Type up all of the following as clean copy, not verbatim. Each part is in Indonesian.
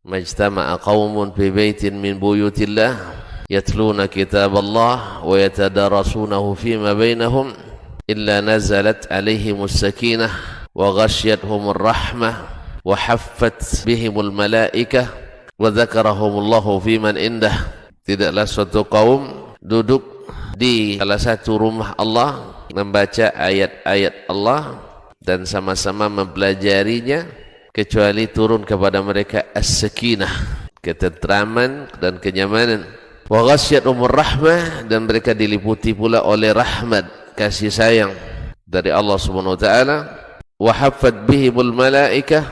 majtama'a qaumun fi baitin min buyutillah yatluna kitaballah wa yatadarasunahu fima bainahum illa nazalat alaihimus sakinah wa ghasyiyatuhumur rahmah wa haffat bihimul malaikah wa dzakarahumullahu fiman indah. Tidaklah suatu kaum duduk di salah satu rumah Allah membaca ayat-ayat Allah dan sama-sama mempelajarinya kecuali turun kepada mereka as-sakinah, ketentraman dan kenyamanan, wa ghasyiyatuhumur rahmah, dan mereka diliputi pula oleh rahmat, kasih sayang dari Allah Subhanahu wa taala, wa haffat bihimul malaikah,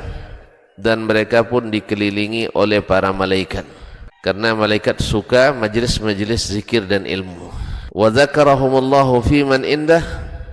dan mereka pun dikelilingi oleh para malaikat karena malaikat suka majelis-majelis zikir dan ilmu. Wa dzakarahumullahu fiman indah,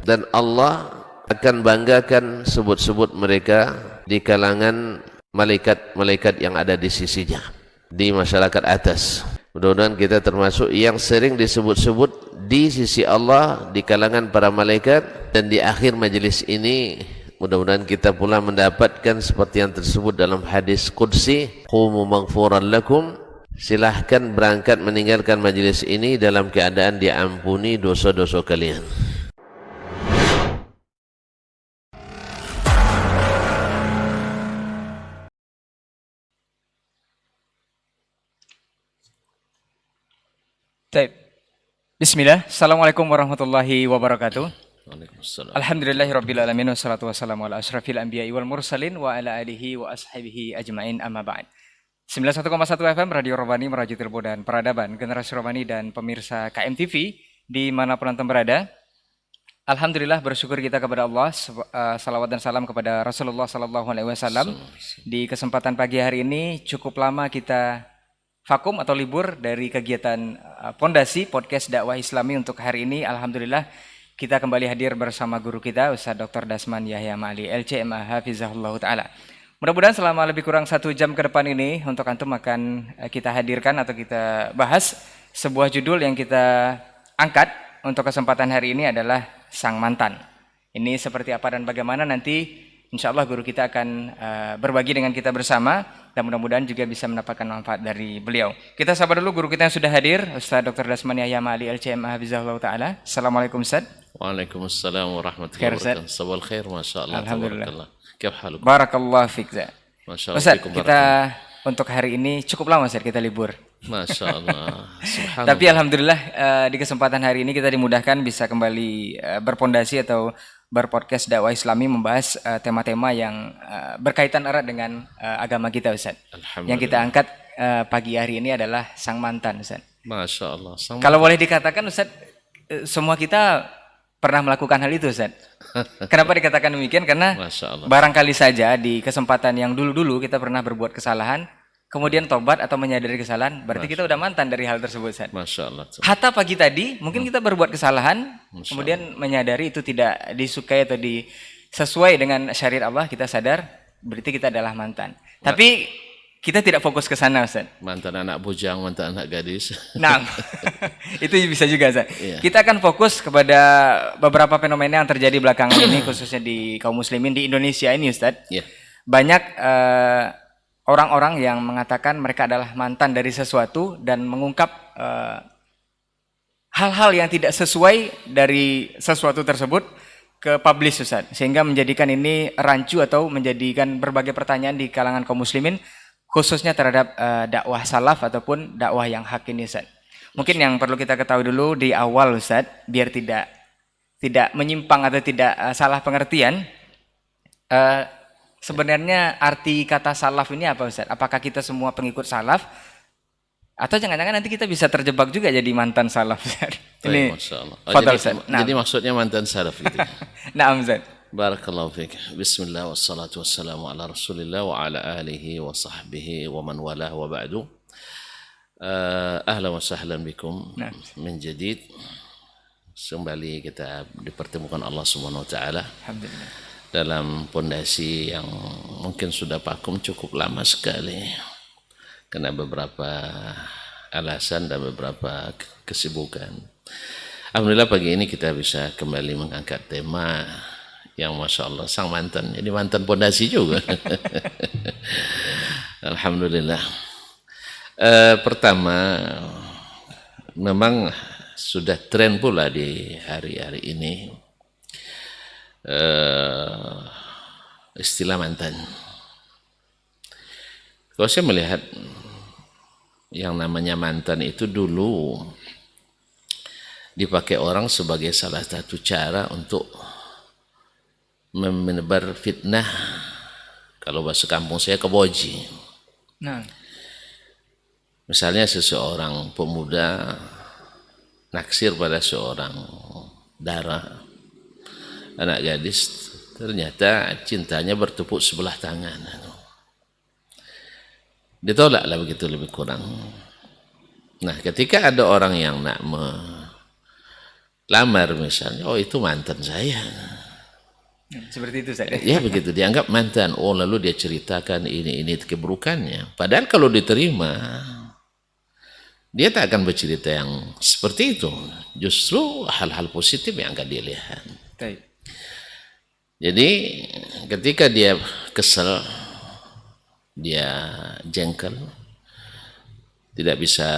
dan Allah akan banggakan sebut-sebut mereka di kalangan malaikat-malaikat yang ada di sisinya, di masyarakat atas. Mudah-mudahan kita termasuk yang sering disebut-sebut di sisi Allah di kalangan para malaikat, dan di akhir majelis ini mudah-mudahan kita pula mendapatkan seperti yang tersebut dalam hadis qudsi, qumu maghfuran lakum, silahkan berangkat meninggalkan majelis ini dalam keadaan diampuni dosa-dosa kalian. Baik. Bismillah. Assalamualaikum warahmatullahi wabarakatuh. Waalaikumsalam. Alhamdulillahirabbil alamin wassalatu wassalamu ala asyrafil anbiya'i wal mursalin wa ala alihi wa ashabihi ajmain, amma ba'd. 91,1 FM Radio Robani Merajuk Ilmu dan Peradaban, generasi Robani dan pemirsa KMTV dimanapun antum berada. Alhamdulillah, bersyukur kita kepada Allah, salawat dan salam kepada Rasulullah Sallallahu Alaihi Wasallam. Di kesempatan pagi hari ini cukup lama kita vakum atau libur dari kegiatan Pondasi Podcast Dakwah Islami untuk hari ini. Alhamdulillah kita kembali hadir bersama guru kita Ustaz Dr. Dasman Yahya Ma'ali LCMA Hafizahullah Ta'ala. Mudah-mudahan selama lebih kurang 1 jam ke depan ini untuk antum akan kita hadirkan atau kita bahas sebuah judul yang kita angkat untuk kesempatan hari ini adalah Sang Mantan. Ini seperti apa dan bagaimana nanti insya Allah guru kita akan berbagi dengan kita bersama dan mudah-mudahan juga bisa mendapatkan manfaat dari beliau. Kita sabar dulu guru kita yang sudah hadir, Ustaz Dr. Dasman Yahya Ma'ali LCMA Hafizahullah Ta'ala. Assalamualaikum Ustaz. Waalaikumsalam warahmatullahi wabarakatuh. Sabal khair, masyaallah. Alhamdulillah. Kif haluk? Barakallah fiik. Masyaallah. Ustaz, kita untuk hari ini cukup lama Ustaz kita libur. Masyaallah. Subhanallah. Tapi alhamdulillah di kesempatan hari ini kita dimudahkan bisa kembali berpondasi atau berpodcast dakwah Islami membahas tema-tema yang berkaitan erat dengan agama kita Ustaz. Yang kita angkat pagi hari ini adalah sang mantan Ustaz. Masya Allah. Kalau boleh dikatakan Ustaz, semua kita pernah melakukan hal itu Ustaz. Kenapa dikatakan demikian? Karena barangkali saja di kesempatan yang dulu-dulu kita pernah berbuat kesalahan, kemudian tobat atau menyadari kesalahan, berarti kita udah mantan dari hal tersebut Ustaz. Masya Allah. Hatta pagi tadi mungkin kita berbuat kesalahan, kemudian menyadari itu tidak disukai atau sesuai dengan syariat Allah, kita sadar berarti kita adalah mantan. Tapi kita tidak fokus ke sana Ustaz. Mantan anak bujang, mantan anak gadis. Nah, itu bisa juga Ustaz. Yeah. Kita akan fokus kepada beberapa fenomena yang terjadi belakangan ini khususnya di kaum muslimin di Indonesia ini Ustaz. Yeah. Banyak orang-orang yang mengatakan mereka adalah mantan dari sesuatu dan mengungkap hal-hal yang tidak sesuai dari sesuatu tersebut ke publish Ustaz, sehingga menjadikan ini rancu atau menjadikan berbagai pertanyaan di kalangan kaum muslimin khususnya terhadap dakwah salaf ataupun dakwah yang hak ini Ustaz. Mungkin yang perlu kita ketahui dulu di awal Ustaz, biar tidak menyimpang atau tidak salah pengertian, sebenarnya arti kata salaf ini apa Ustaz? Apakah kita semua pengikut salaf? Atau jangan-jangan nanti kita bisa terjebak juga jadi mantan salaf Ustaz? Ini jadi maksudnya mantan salaf gitu. Nah Ustaz. Barakallahu fiik. Bismillah wassalatu wassalamu ala Rasulillah wa ala alihi wa sahbihi wa man walah wa ba'du. Ahlan wa sahlan bikum min jadid. Kembali kita dipertemukan Allah Subhanahu wa taala. Alhamdulillah. Dalam pondasi yang mungkin sudah vakum cukup lama sekali. Karena beberapa alasan dan beberapa kesibukan. Alhamdulillah pagi ini kita bisa kembali mengangkat tema yang Masya Allah sang mantan, ini mantan pondasi juga. Alhamdulillah. Pertama, memang sudah tren pula di hari-hari ini istilah mantan. Kalau saya melihat yang namanya mantan itu dulu dipakai orang sebagai salah satu cara untuk menebar fitnah. Kalau bahasa kampung saya keboji. Nah, Misalnya seseorang pemuda naksir pada seorang dara, anak gadis, ternyata cintanya bertepuk sebelah tangan. Ditolaklah begitu lebih kurang. Nah, ketika ada orang yang nak melamar misalnya, oh itu mantan saya. seperti itu saya. Ya begitu, dianggap mantan. Oh lalu dia ceritakan ini keburukannya. Padahal kalau diterima, dia tak akan bercerita yang seperti itu. Justru hal-hal positif yang akan dilihat. Baik. Jadi ketika dia kesel, dia jengkel, tidak bisa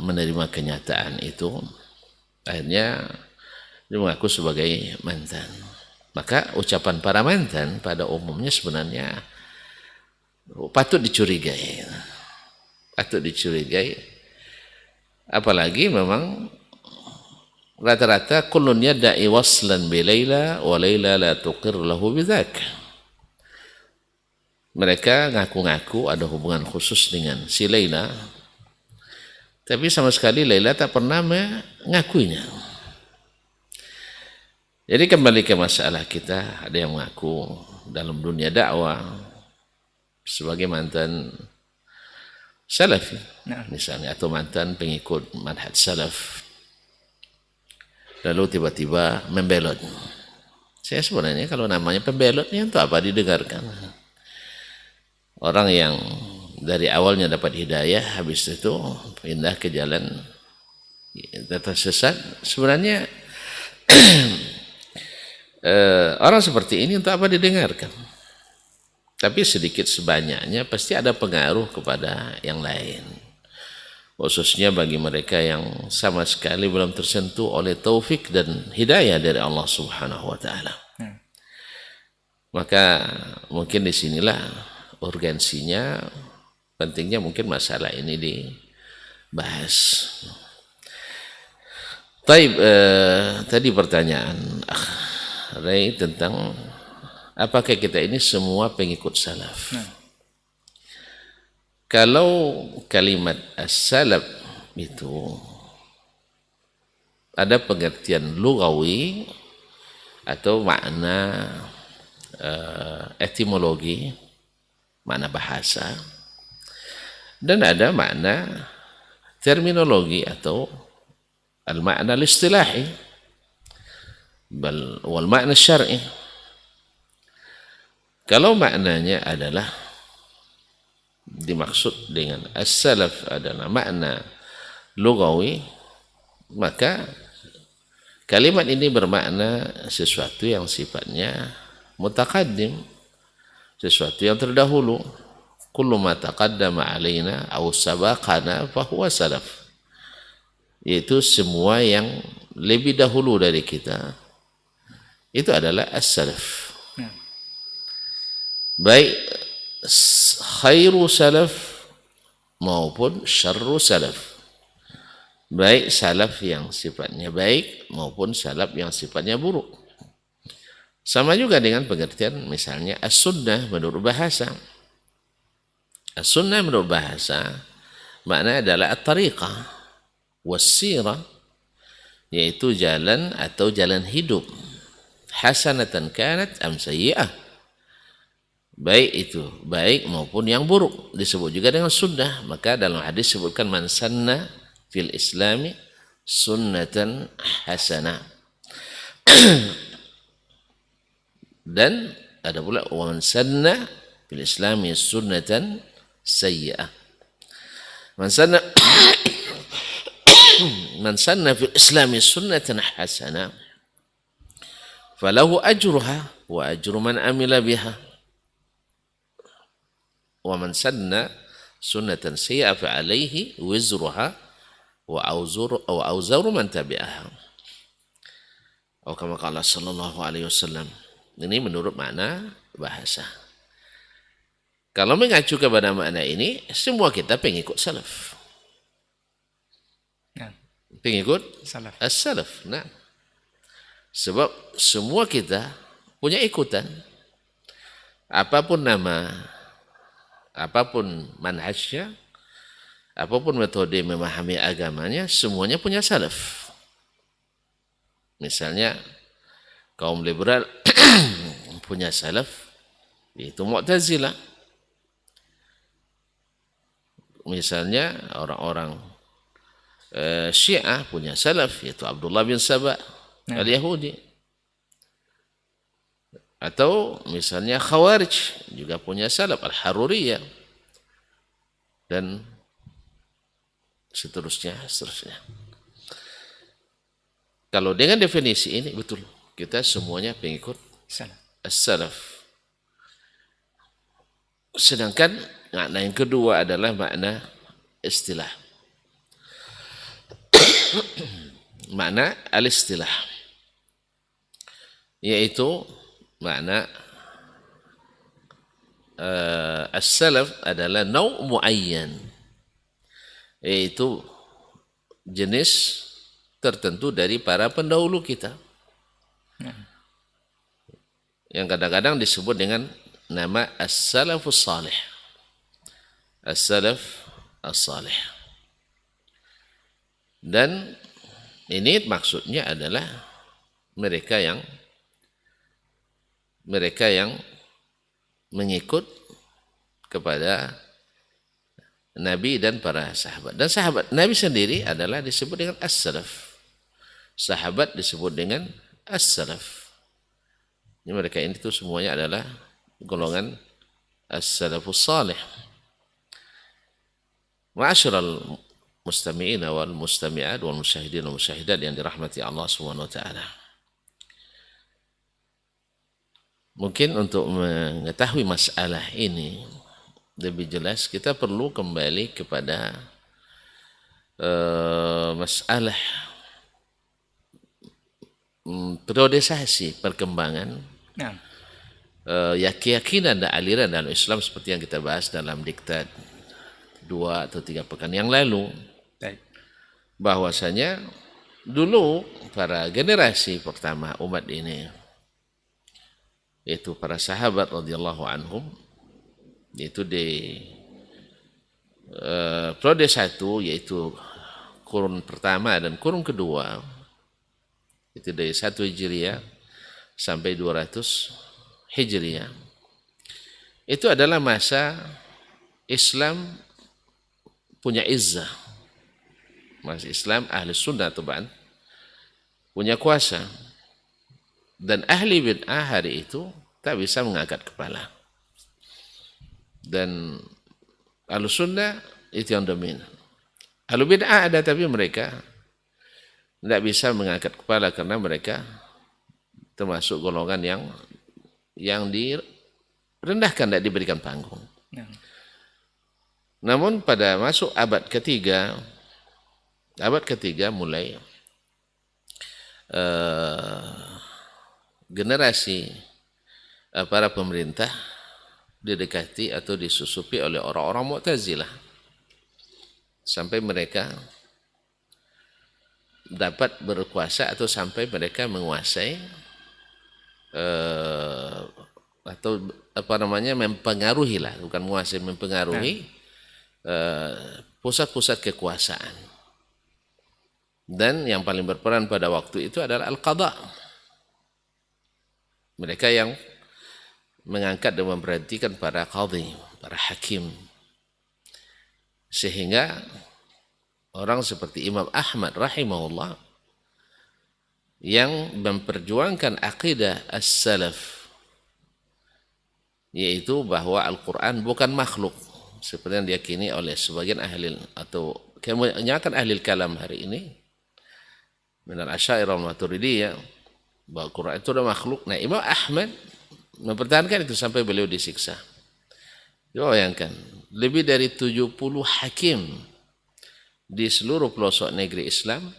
menerima kenyataan itu, akhirnya dia mengaku sebagai mantan. Maka ucapan para mantan pada umumnya sebenarnya patut dicurigai. Patut dicurigai. Apalagi memang rata-rata kullun yadda'i waslan bi Laila wa Laila la tuqir lahu bidzak. Mereka ngaku-ngaku ada hubungan khusus dengan si Laila, tapi sama sekali Laila tak pernah mengakuinya. Jadi kembali ke masalah kita, ada yang mengaku dalam dunia dakwah sebagai mantan salafi, misalnya, atau mantan pengikut madhab salaf, lalu tiba-tiba membelot. Saya sebenarnya kalau namanya pembelot ini untuk apa didengarkan? Orang yang dari awalnya dapat hidayah, habis itu pindah ke jalan tersesat, sebenarnya orang seperti ini untuk apa didengarkan? Tapi sedikit sebanyaknya pasti ada pengaruh kepada yang lain, khususnya bagi mereka yang sama sekali belum tersentuh oleh taufik dan hidayah dari Allah Subhanahu wa taala. Maka mungkin disinilah urgensinya, pentingnya mungkin masalah ini dibahas. Taib, tadi pertanyaan Ray tentang apakah kita ini semua pengikut salaf. Kalau kalimat as-salaf itu ada pengertian lugawi atau makna etimologi, makna bahasa, dan ada makna terminologi atau al-makna al-istilahi wal makna syar'i. Kalau maknanya adalah dimaksud dengan as-salaf adalah makna lugawi, maka kalimat ini bermakna sesuatu yang sifatnya mutaqaddim, sesuatu yang terdahulu. Kullu ma taqaddama alaina aw sabaqana fahuwa salaf, yaitu semua yang lebih dahulu dari kita itu adalah as-salaf. Baik khairu salaf maupun syarru salaf, baik salaf yang sifatnya baik maupun salaf yang sifatnya buruk. Sama juga dengan pengertian misalnya as-sunnah menurut bahasa. As-sunnah menurut bahasa maknanya adalah at-tariqah was-sirah, yaitu jalan atau jalan hidup, hasanatan kanat am sayyi'ah, baik itu baik maupun yang buruk, disebut juga dengan sunnah. Maka dalam hadis disebutkan man sanna fil islami sunnatan hasanah. Dan ada pula man sanna fil islami sunnatan sayyi'ah. Man sanna man sanna fil islami sunnatan hasanah falahu ajruha wa ajru man amila biha. wa man sanna sunnatan sayyi'ah fa alaihi wizruha wa auzaru man tabi'aha. Atau kama qala sallallahu alaihi wasallam. Ini menurut makna bahasa. Kalau mengacu kepada makna ini, semua kita pengikut salaf. Nah, Pengikut salaf. as-salaf. Nah, sebab semua kita punya ikutan. Apapun nama, apapun manhajnya, apapun metode memahami agamanya, semuanya punya salaf. Misalnya, kaum liberal punya salaf, yaitu Mu'tazilah. Misalnya, orang-orang Syiah punya salaf, yaitu Abdullah bin Saba al-Yahudi. Atau misalnya Khawarij juga punya salaf, Al-Haruriyah. Dan seterusnya. Kalau dengan definisi ini, betul. Kita semuanya pengikut Salaf. as-salaf. Sedangkan makna yang kedua adalah makna istilah. Makna al-istilah. Yaitu makna as-salaf adalah naw' muayyan. Yaitu jenis tertentu dari para pendahulu kita. Yang kadang-kadang disebut dengan nama as-salafus salih. As-salaf as-salih. Dan ini maksudnya adalah mereka yang mengikut kepada Nabi dan para sahabat. Dan sahabat Nabi sendiri adalah disebut dengan as-salaf. Sahabat disebut dengan as-salaf. Ini mereka ini tuh semuanya adalah golongan as-salafus salih. Ma'asyiral mustami'in wal mustami'at wal musyahidin wal musyahidat yang dirahmati Allah Subhanahu wa taala. Mungkin untuk mengetahui masalah ini lebih jelas kita perlu kembali kepada masalah periodisasi perkembangan keyakinan dan aliran dalam Islam seperti yang kita bahas dalam diktat 2 atau 3 pekan yang lalu. Bahwasanya dulu para generasi pertama umat ini, yaitu para sahabat radhiyallahu anhum, yaitu di periode 1 yaitu kurun pertama dan kurun kedua, itu dari 1 Hijriah sampai 200 Hijriah. Itu adalah masa Islam punya izzah. Masa Islam ahli sunnah taban punya kuasa. Dan ahli bid'ah hari itu tak bisa mengangkat kepala. Dan ahli sunnah itu yang dominan. Ahli bid'ah ada tapi mereka tidak bisa mengangkat kepala karena mereka termasuk golongan yang direndahkan, tidak diberikan panggung. Namun pada masuk abad ketiga mulai generasi para pemerintah didekati atau disusupi oleh orang-orang Mu'tazilah sampai mereka dapat berkuasa atau sampai mereka menguasai atau mempengaruhi lah, bukan menguasai, mempengaruhi pusat-pusat kekuasaan. Dan yang paling berperan pada waktu itu adalah al-qadha. Mereka yang mengangkat dan memberhentikan para qadhi, para hakim. Sehingga orang seperti Imam Ahmad rahimahullah yang memperjuangkan akidah as-salaf, yaitu bahwa Al-Quran bukan makhluk seperti yang diyakini oleh sebagian ahli atau kebanyakan ahli kalam hari ini, minal Asy'ariyah wal Maturidiyah, bahwa Al-Quran itu adalah makhluk. Nah, Imam Ahmad mempertahankan itu sampai beliau disiksa. Bayangkan, lebih dari 70 hakim di seluruh pelosok negeri Islam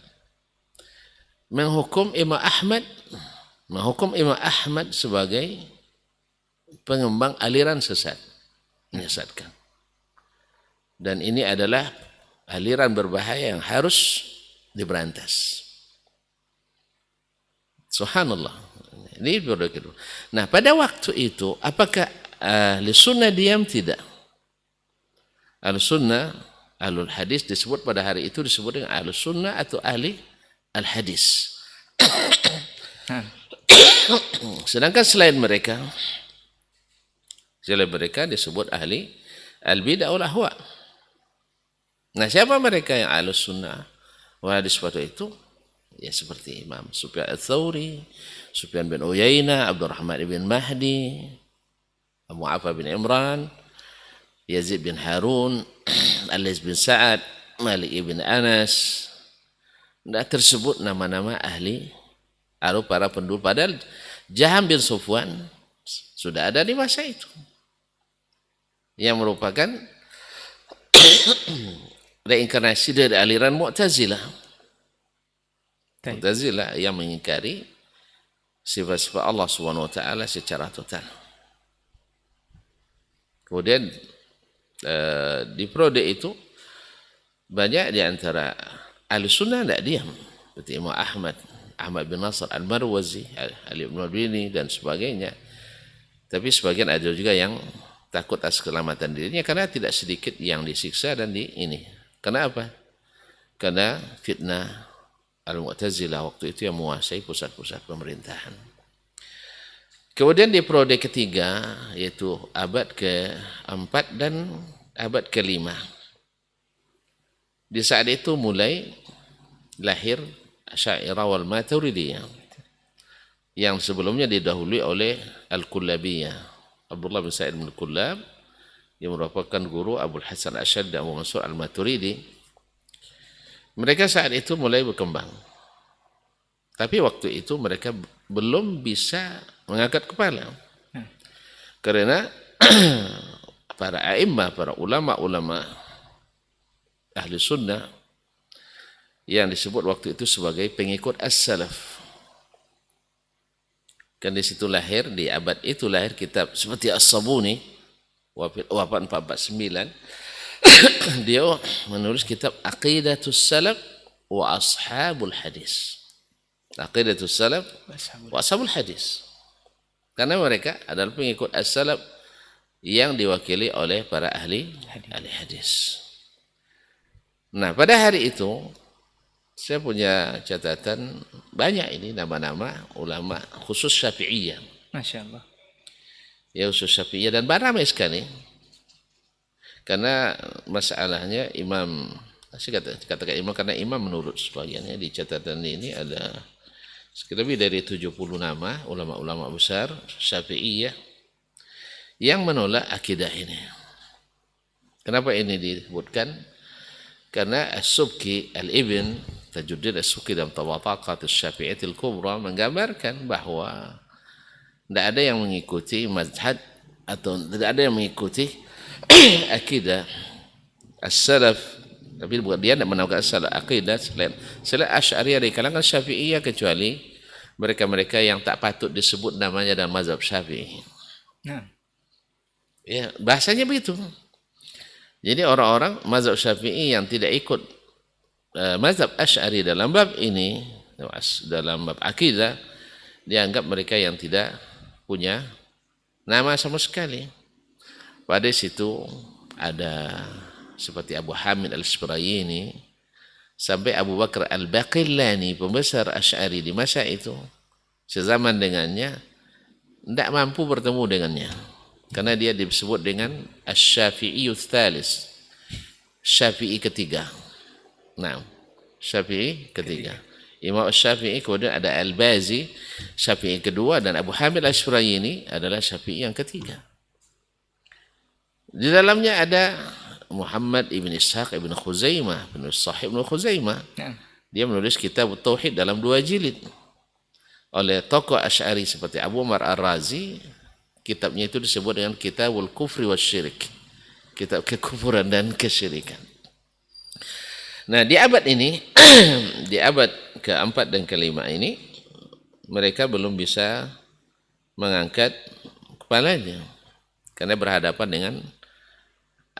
menghukum Imam Ahmad sebagai pengembang aliran sesat, menyesatkan. Dan ini adalah aliran berbahaya yang harus diberantas. Subhanallah. Ini berbeda. Nah, pada waktu itu apakah ahli sunnah diam? Tidak. Ahli sunnah, ahlul hadis disebut pada hari itu disebut dengan ahli sunnah atau ahli al-hadis. Sedangkan selain mereka disebut ahli al-bid'ah wal ahwa. Nah, siapa mereka yang ahli sunnah wal hadis pada itu? Ya seperti Imam Sufyan al-Thawri, Sufyan bin Uyainah, Abdurrahman bin Mahdi, Abu Afa bin Imran, Yazid bin Harun, Al-Laits bin Sa'ad, Malik bin Anas. Tidak tersebut nama-nama ahli atau para penduduk. Padahal Jaham bin Sufwan sudah ada di masa itu, yang merupakan reinkarnasi dari aliran Mu'tazilah. Mu'tazilah yang mengingkari sifat-sifat Allah Subhanahu wa taala secara total. Kemudian di periode itu banyak di antara ahli sunnah tidak diam, seperti Imam Ahmad bin Nasr al-Marwazi, Ali bin Madini dan sebagainya. Tapi sebagian ada juga yang takut atas keselamatan dirinya karena tidak sedikit yang disiksa dan ini. Kenapa? Karena fitnah al-Mu'tazilah waktu itu yang menguasai pusat-pusat pemerintahan. Kemudian di periode ketiga, yaitu abad ke-4 dan abad ke-5. Di saat itu mulai lahir Asy'ariyah wal Maturidiyah, yang sebelumnya didahului oleh Al-Kullabiyah, Abdullah bin Sa'id bin Kullab, yang merupakan guru Abu Hasan Asy'ari dan Abu Mansur Al-Maturidi. Mereka saat itu mulai berkembang. Tapi waktu itu mereka belum bisa mengangkat kepala. Karena para a'immah, para ulama-ulama ahli sunnah yang disebut waktu itu sebagai pengikut as-salaf. Kan di situ lahir, di abad itu lahir kitab seperti As-Sabuni, wafat 449. Dia menulis kitab Aqidatus Salaf wa Ashabul Hadis. Aqidatus Salaf wa Ashabul Hadis. Karena mereka adalah pengikut as-salaf yang diwakili oleh para ahli hadis. Nah, pada hari itu saya punya catatan banyak ini nama-nama ulama khusus Syafi'iyah. Masya Allah. Ya, khusus Syafi'iyah dan ramai sekali. Karena masalahnya imam, saya katakan imam karena imam menurut sebagiannya di catatan ini ada lebih dari 70 nama ulama-ulama besar Syafi'iyah yang menolak akidah ini. Kenapa ini disebutkan? Karena As-Subki Al-Ibn Tajuddin As-Subki dalam Tabaqat Asy-Syafi'iyyah Al-Kubra menggambarkan bahwa tidak ada yang mengikuti mazhab atau tidak ada yang mengikuti akidah as-salaf, tapi dia tidak menamakan as-salaf akidah selain Asy'ariyah di kalangan Syafi'iyah, kecuali mereka-mereka yang tak patut disebut namanya dalam mazhab Syafi'i. Nah, ya bahasanya begitu. Jadi orang-orang mazhab Syafi'i yang tidak ikut mazhab Asy'ari dalam bab ini, dalam bab akidah, dianggap mereka yang tidak punya nama sama sekali. Pada situ ada seperti Abu Hamid Al-Isfirayini sampai Abu Bakar Al-Baqillani, pembesar Asy'ari di masa itu, sezaman dengannya, tidak mampu bertemu dengannya. Karena dia disebut dengan Asy-Syafi'i Tsalis, Syafi'i ketiga. Nah, Syafi'i ketiga. Imam Syafi'i, kemudian ada Al-Bazi, Syafi'i kedua, dan Abu Hamid Al-Isfirayini adalah Syafi'i yang ketiga. Di dalamnya ada Muhammad ibn Ishaq ibn Khuzaimah, penulis Sahih ibn Khuzaimah. Dia menulis kitab Tauhid dalam 2 jilid. Oleh tokoh Asy'ari seperti Abu Umar Ar-Razi, kitabnya itu disebut dengan Kitabul Kufri Wasyirik. kitab kekufuran dan kesyirikan. Nah, di abad ini, di abad keempat dan kelima ini, mereka belum bisa mengangkat kepalanya karena berhadapan dengan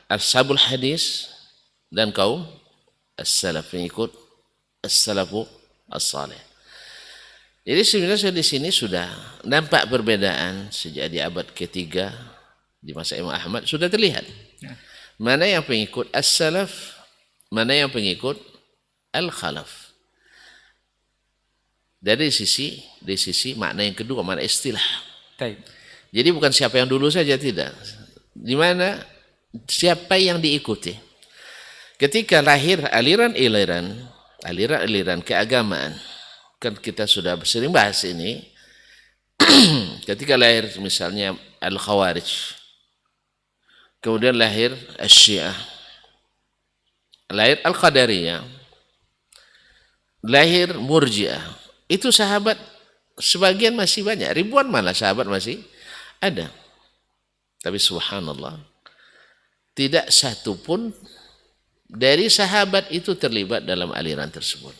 ashabul hadis dan kaum as-salaf, pengikut as-salafu as-salih. Jadi sebenarnya di sini sudah nampak perbedaan sejak di abad ketiga di masa Imam Ahmad sudah terlihat. Mana yang pengikut as-salaf, mana yang pengikut al-khalaf. Dari sisi makna yang kedua, makna istilah. Jadi bukan siapa yang dulu saja, tidak. Di mana siapa yang diikuti. Ketika lahir aliran keagamaan, kan kita sudah sering bahas ini. Ketika lahir misalnya al-Khawarij, kemudian lahir Asy-Syiah, lahir Al-Qadariyah, lahir Murji'ah. Itu sahabat sebagian masih banyak, ribuan malah sahabat masih ada. Tapi subhanallah, tidak satu pun dari sahabat itu terlibat dalam aliran tersebut.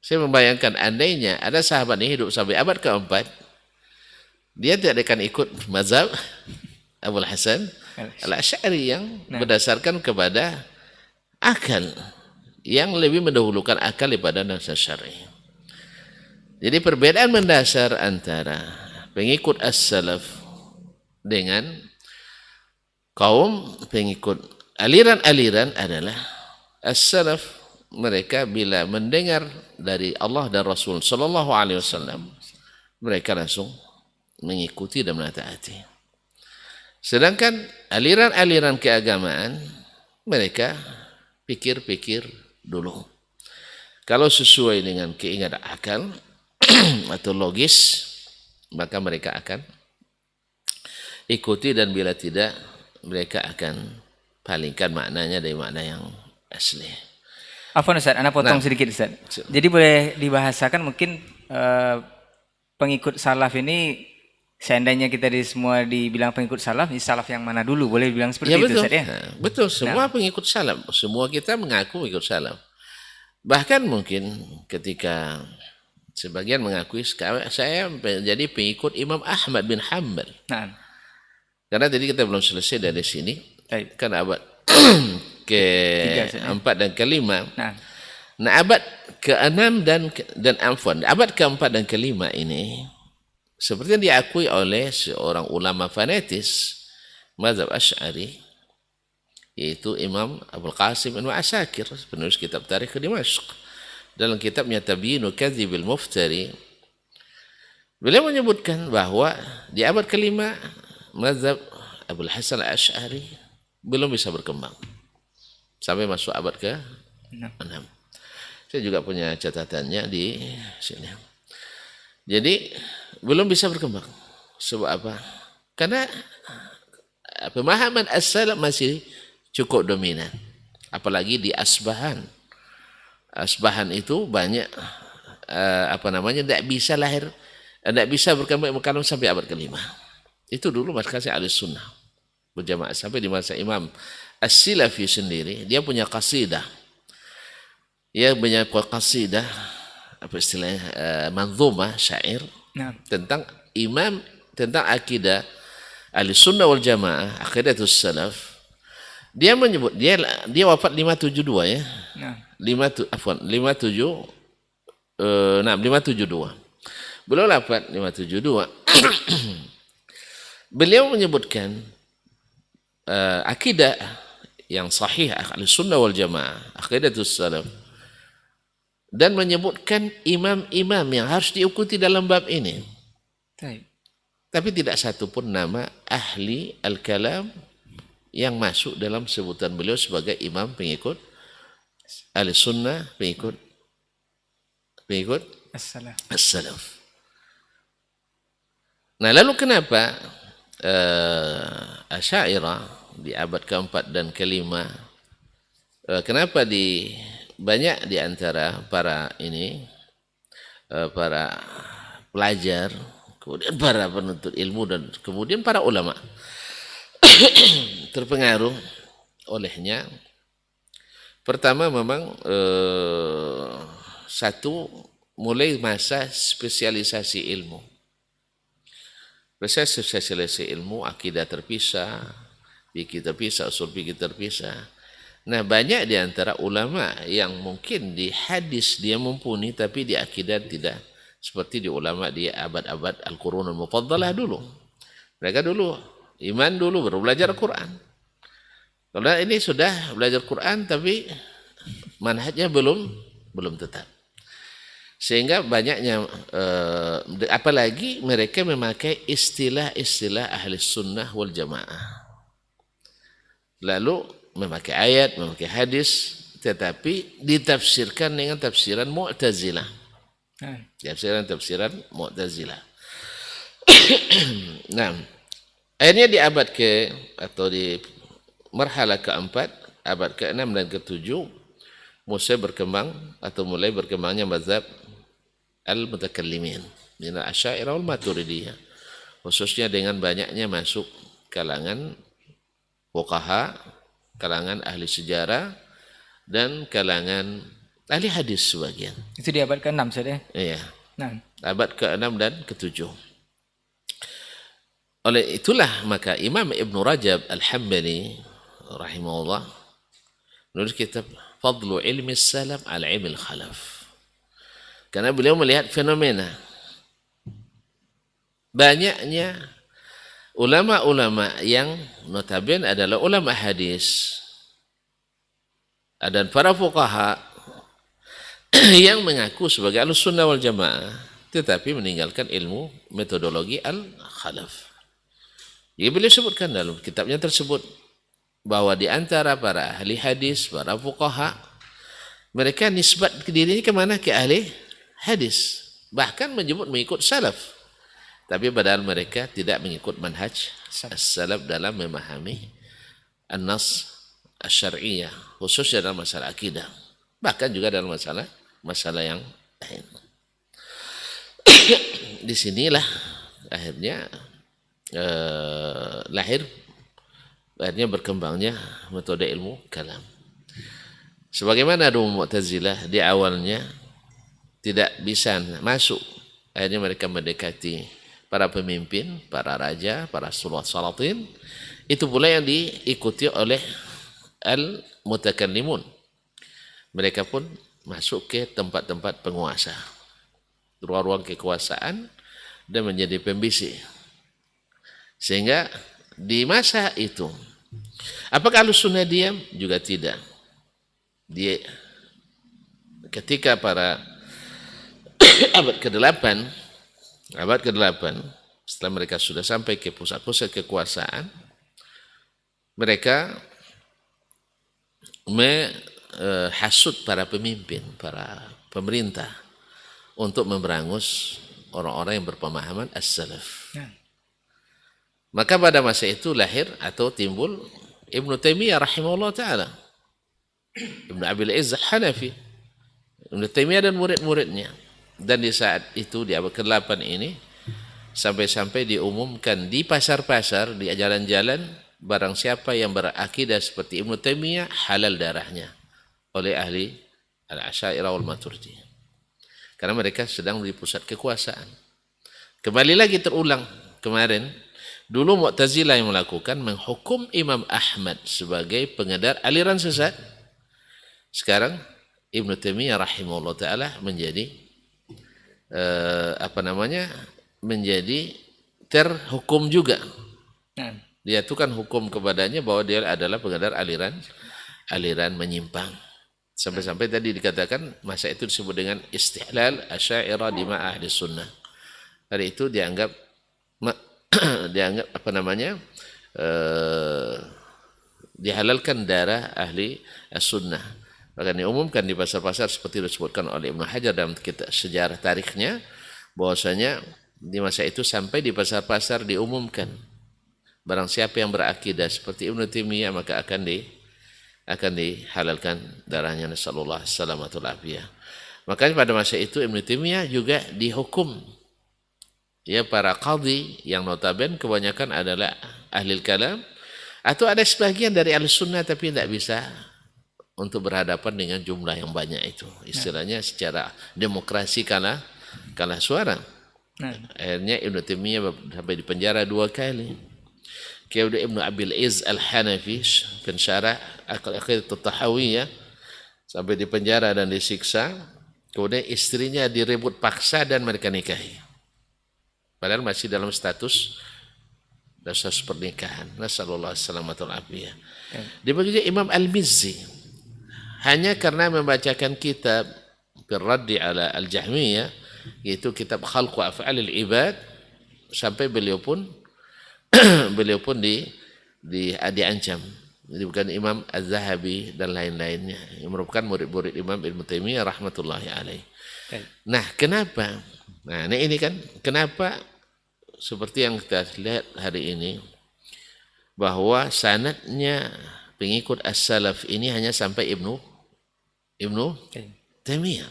Saya membayangkan andainya ada sahabat ini hidup sampai abad keempat, dia tidak akan ikut mazhab Abul Hasan Al-Asy'ari yang berdasarkan kepada akal, yang lebih mendahulukan akal daripada nafsu syar'i. Jadi perbedaan mendasar antara pengikut as-salaf dengan kaum pengikut aliran-aliran adalah as-salaf, mereka bila mendengar dari Allah dan Rasul sallallahu alaihi wasallam, mereka langsung mengikuti dan menaati. Sedangkan aliran-aliran keagamaan, mereka pikir-pikir dulu. Kalau sesuai dengan keinginan akal atau logis, maka mereka akan ikuti, dan bila tidak, mereka akan palingkan maknanya dari makna yang asli. Afwan Ustaz, Anda potong sedikit Ustaz. Jadi boleh dibahasakan mungkin pengikut salaf ini, seandainya kita semua dibilang pengikut salaf, ini salaf yang mana dulu? Boleh dibilang seperti itu Ustaz ya? Betul, semua pengikut salaf. Semua kita mengaku pengikut salaf. Bahkan mungkin ketika sebagian mengakui saya menjadi pengikut Imam Ahmad bin Hanbal. Karena tadi kita belum selesai dari sini. Kan abad ke-4 dan ke-5. Nah, abad ke-6 dan abad ke-4 dan ke-5 ini seperti yang diakui oleh seorang ulama fanatis mazhab Asy'ari, yaitu Imam Abul Qasim Ibnu Asakir, penulis kitab Tarikh Dimashq. Dalam kitabnya Tabyinu Kadzibil Muftari, beliau menyebutkan bahwa di abad ke-5 mazhab Abul Hasan Al-Asy'ari belum bisa berkembang sampai masuk abad ke-6. Saya juga punya catatannya di sini. Jadi belum bisa berkembang. Sebab apa? Karena pemahaman as-salaf masih cukup dominan. Apalagi di Asbahan. Asbahan itu banyak tidak bisa lahir, tidak bisa berkembang sampai abad ke-5. Itu dulu masyarakat Ahlussunnah berjamaah sampai di masa Imam As-Silafi sendiri, dia punya qasidah. Dia punya qasidah, apa istilahnya, manzumah, syair tentang akidah Ahlussunnah wal Jamaah, aqidatus salaf. Dia menyebut dia wafat 572 ya. 572. Beliau wafat 572. Beliau menyebutkan akidah yang sahih Ahlussunnah wal Jamaah, aqidatus salaf, dan menyebutkan imam-imam yang harus diikuti dalam bab ini. Tapi tidak satu pun nama ahli al-kalam yang masuk dalam sebutan beliau sebagai imam pengikut Ahlussunnah, pengikut as-salaf. Nah, lalu kenapa Asy'ariyah di abad ke-4 dan ke-5, kenapa banyak di antara para pelajar, kemudian para penuntut ilmu, dan kemudian para ulama terpengaruh olehnya. Pertama memang satu, mulai masa spesialisasi ilmu. Proses spesialisasi ilmu, akidah terpisah, fikih terpisah, usul fikih terpisah. Nah, banyak di antara ulama yang mungkin di hadis dia mumpuni, tapi di akidah tidak. Seperti di ulama di abad-abad Al-Qurunul Mufaddalah dulu. Mereka dulu, iman dulu, baru belajar Quran. Kalau ini sudah belajar Quran, tapi manhajnya belum tetap. Sehingga banyaknya, apalagi mereka memakai istilah-istilah ahli sunnah wal jamaah. Lalu memakai ayat, memakai hadis, tetapi ditafsirkan dengan tafsiran Mu'tazilah. Tafsiran Mu'tazilah. Nah, akhirnya di abad atau di marhalah keempat, abad ke-6 dan ke-7, mulai berkembangnya mazhab al-mutakallimin min al-asy'ariyah wal maturidiyah, khususnya dengan banyaknya masuk kalangan fuqaha, kalangan ahli sejarah, dan kalangan ahli hadis sebagian. Itu di abad ke-6 saja. Iya. Nah, Abad ke-6 dan ke-7. Oleh itulah maka Imam Ibn Rajab Al-Hambali rahimahullah menulis kitab Fadlu Ilmi Salaf ala Ilmi Khalaf. Karena beliau melihat fenomena banyaknya ulama-ulama yang notabene adalah ulama hadis dan para fuqaha yang mengaku sebagai Ahlussunnah wal Jamaah, tetapi meninggalkan ilmu metodologi al-khalaf. Jadi beliau sebutkan dalam kitabnya tersebut bahwa di antara para ahli hadis, para fuqaha, mereka nisbat ke dirinya kemana? Ke ahli hadis. Bahkan menyebut mengikut salaf. Tapi padahal mereka tidak mengikut manhaj salaf dalam memahami an-nas asy-syar'iyyah, khususnya dalam masalah akidah. Bahkan juga dalam masalah yang lain. Disinilah akhirnya akhirnya berkembangnya metode ilmu kalam. Sebagaimana ada Mu'tazilah di awalnya tidak bisa masuk, akhirnya mereka mendekati para pemimpin, para raja, para salatin. Itu pula yang diikuti oleh al-mutakallimun. Mereka pun masuk ke tempat-tempat penguasa, ruang-ruang kekuasaan, dan menjadi pembisik. Sehingga di masa itu, apakah Ahlussunnah diam? Juga tidak. Ketika para abad ke-8, setelah mereka sudah sampai ke pusat-pusat kekuasaan, mereka menghasut para pemimpin, para pemerintah untuk memberangus orang-orang yang berpemahaman as-salaf. Maka pada masa itu lahir atau timbul Ibnu Taimiyah rahimahullah ta'ala, Ibnu Abil Izz Al-Hanafi, Ibnu Taimiyah dan murid-muridnya. Dan di saat itu, di abad ke-8 ini, sampai-sampai diumumkan di pasar-pasar, di jalan-jalan, barang siapa yang berakidah seperti Ibnu Taimiyah, halal darahnya oleh ahli al-Asy'ariyah wal Maturidiyah. Karena mereka sedang di pusat kekuasaan. Kembali lagi terulang kemarin, dulu Mu'tazilah yang melakukan menghukum Imam Ahmad sebagai pengedar aliran sesat. Sekarang Ibnu Taimiyah rahimahullah ta'ala menjadi menjadi terhukum juga. Dijatuhkan hukum kepadanya bahwa dia adalah pengedar aliran menyimpang. Sampai-sampai tadi dikatakan masa itu disebut dengan istihlal asy'ariyah di ma'ah ahli sunnah. Hari itu dianggap dihalalkan darah ahli sunnah. Bahkan diumumkan di pasar-pasar seperti disebutkan oleh Ibnu Hajar dalam kitab sejarah tarikhnya, bahwasanya di masa itu sampai di pasar-pasar diumumkan barang siapa yang berakidah seperti Ibnu Taimiyah maka akan dihalalkan darahnya, nasallallahu salamatul afiyah. Makanya pada masa itu Ibnu Taimiyah juga dihukum. Ya, para qadhi yang notabene kebanyakan adalah ahli kalam Atau ada sebagian dari Ahlussunnah tapi tidak bisa untuk berhadapan dengan jumlah yang banyak itu. Istilahnya secara demokrasi kalah suara. Akhirnya Ibnu Taimiyah sampai di penjara 2 kali. Kemudian Ibnu Abil Izz Al-Hanafi, pensyarah Aqidah At-Tahawiyah, sampai di penjara dan disiksa. Kemudian istrinya direbut paksa dan mereka nikahi. Padahal masih dalam status pernikahan. Nasallallahu alaihi afiyah. Demikian Imam Al-Mizzi, hanya karena membacakan kitab Raddi ala Al-Jahmiyah, yaitu kitab Khalqu Af'alil Ibad, sampai beliau pun diancam. Jadi bukan Imam Az-Zahabi dan lain-lainnya yang merupakan murid-murid Imam Ibnu Taimiyah rahmatullahi alaih. Nah, kenapa? Nah, ini kan kenapa seperti yang kita lihat hari ini bahwa sanadnya pengikut as-salaf ini hanya sampai Ibnu Taimiyah.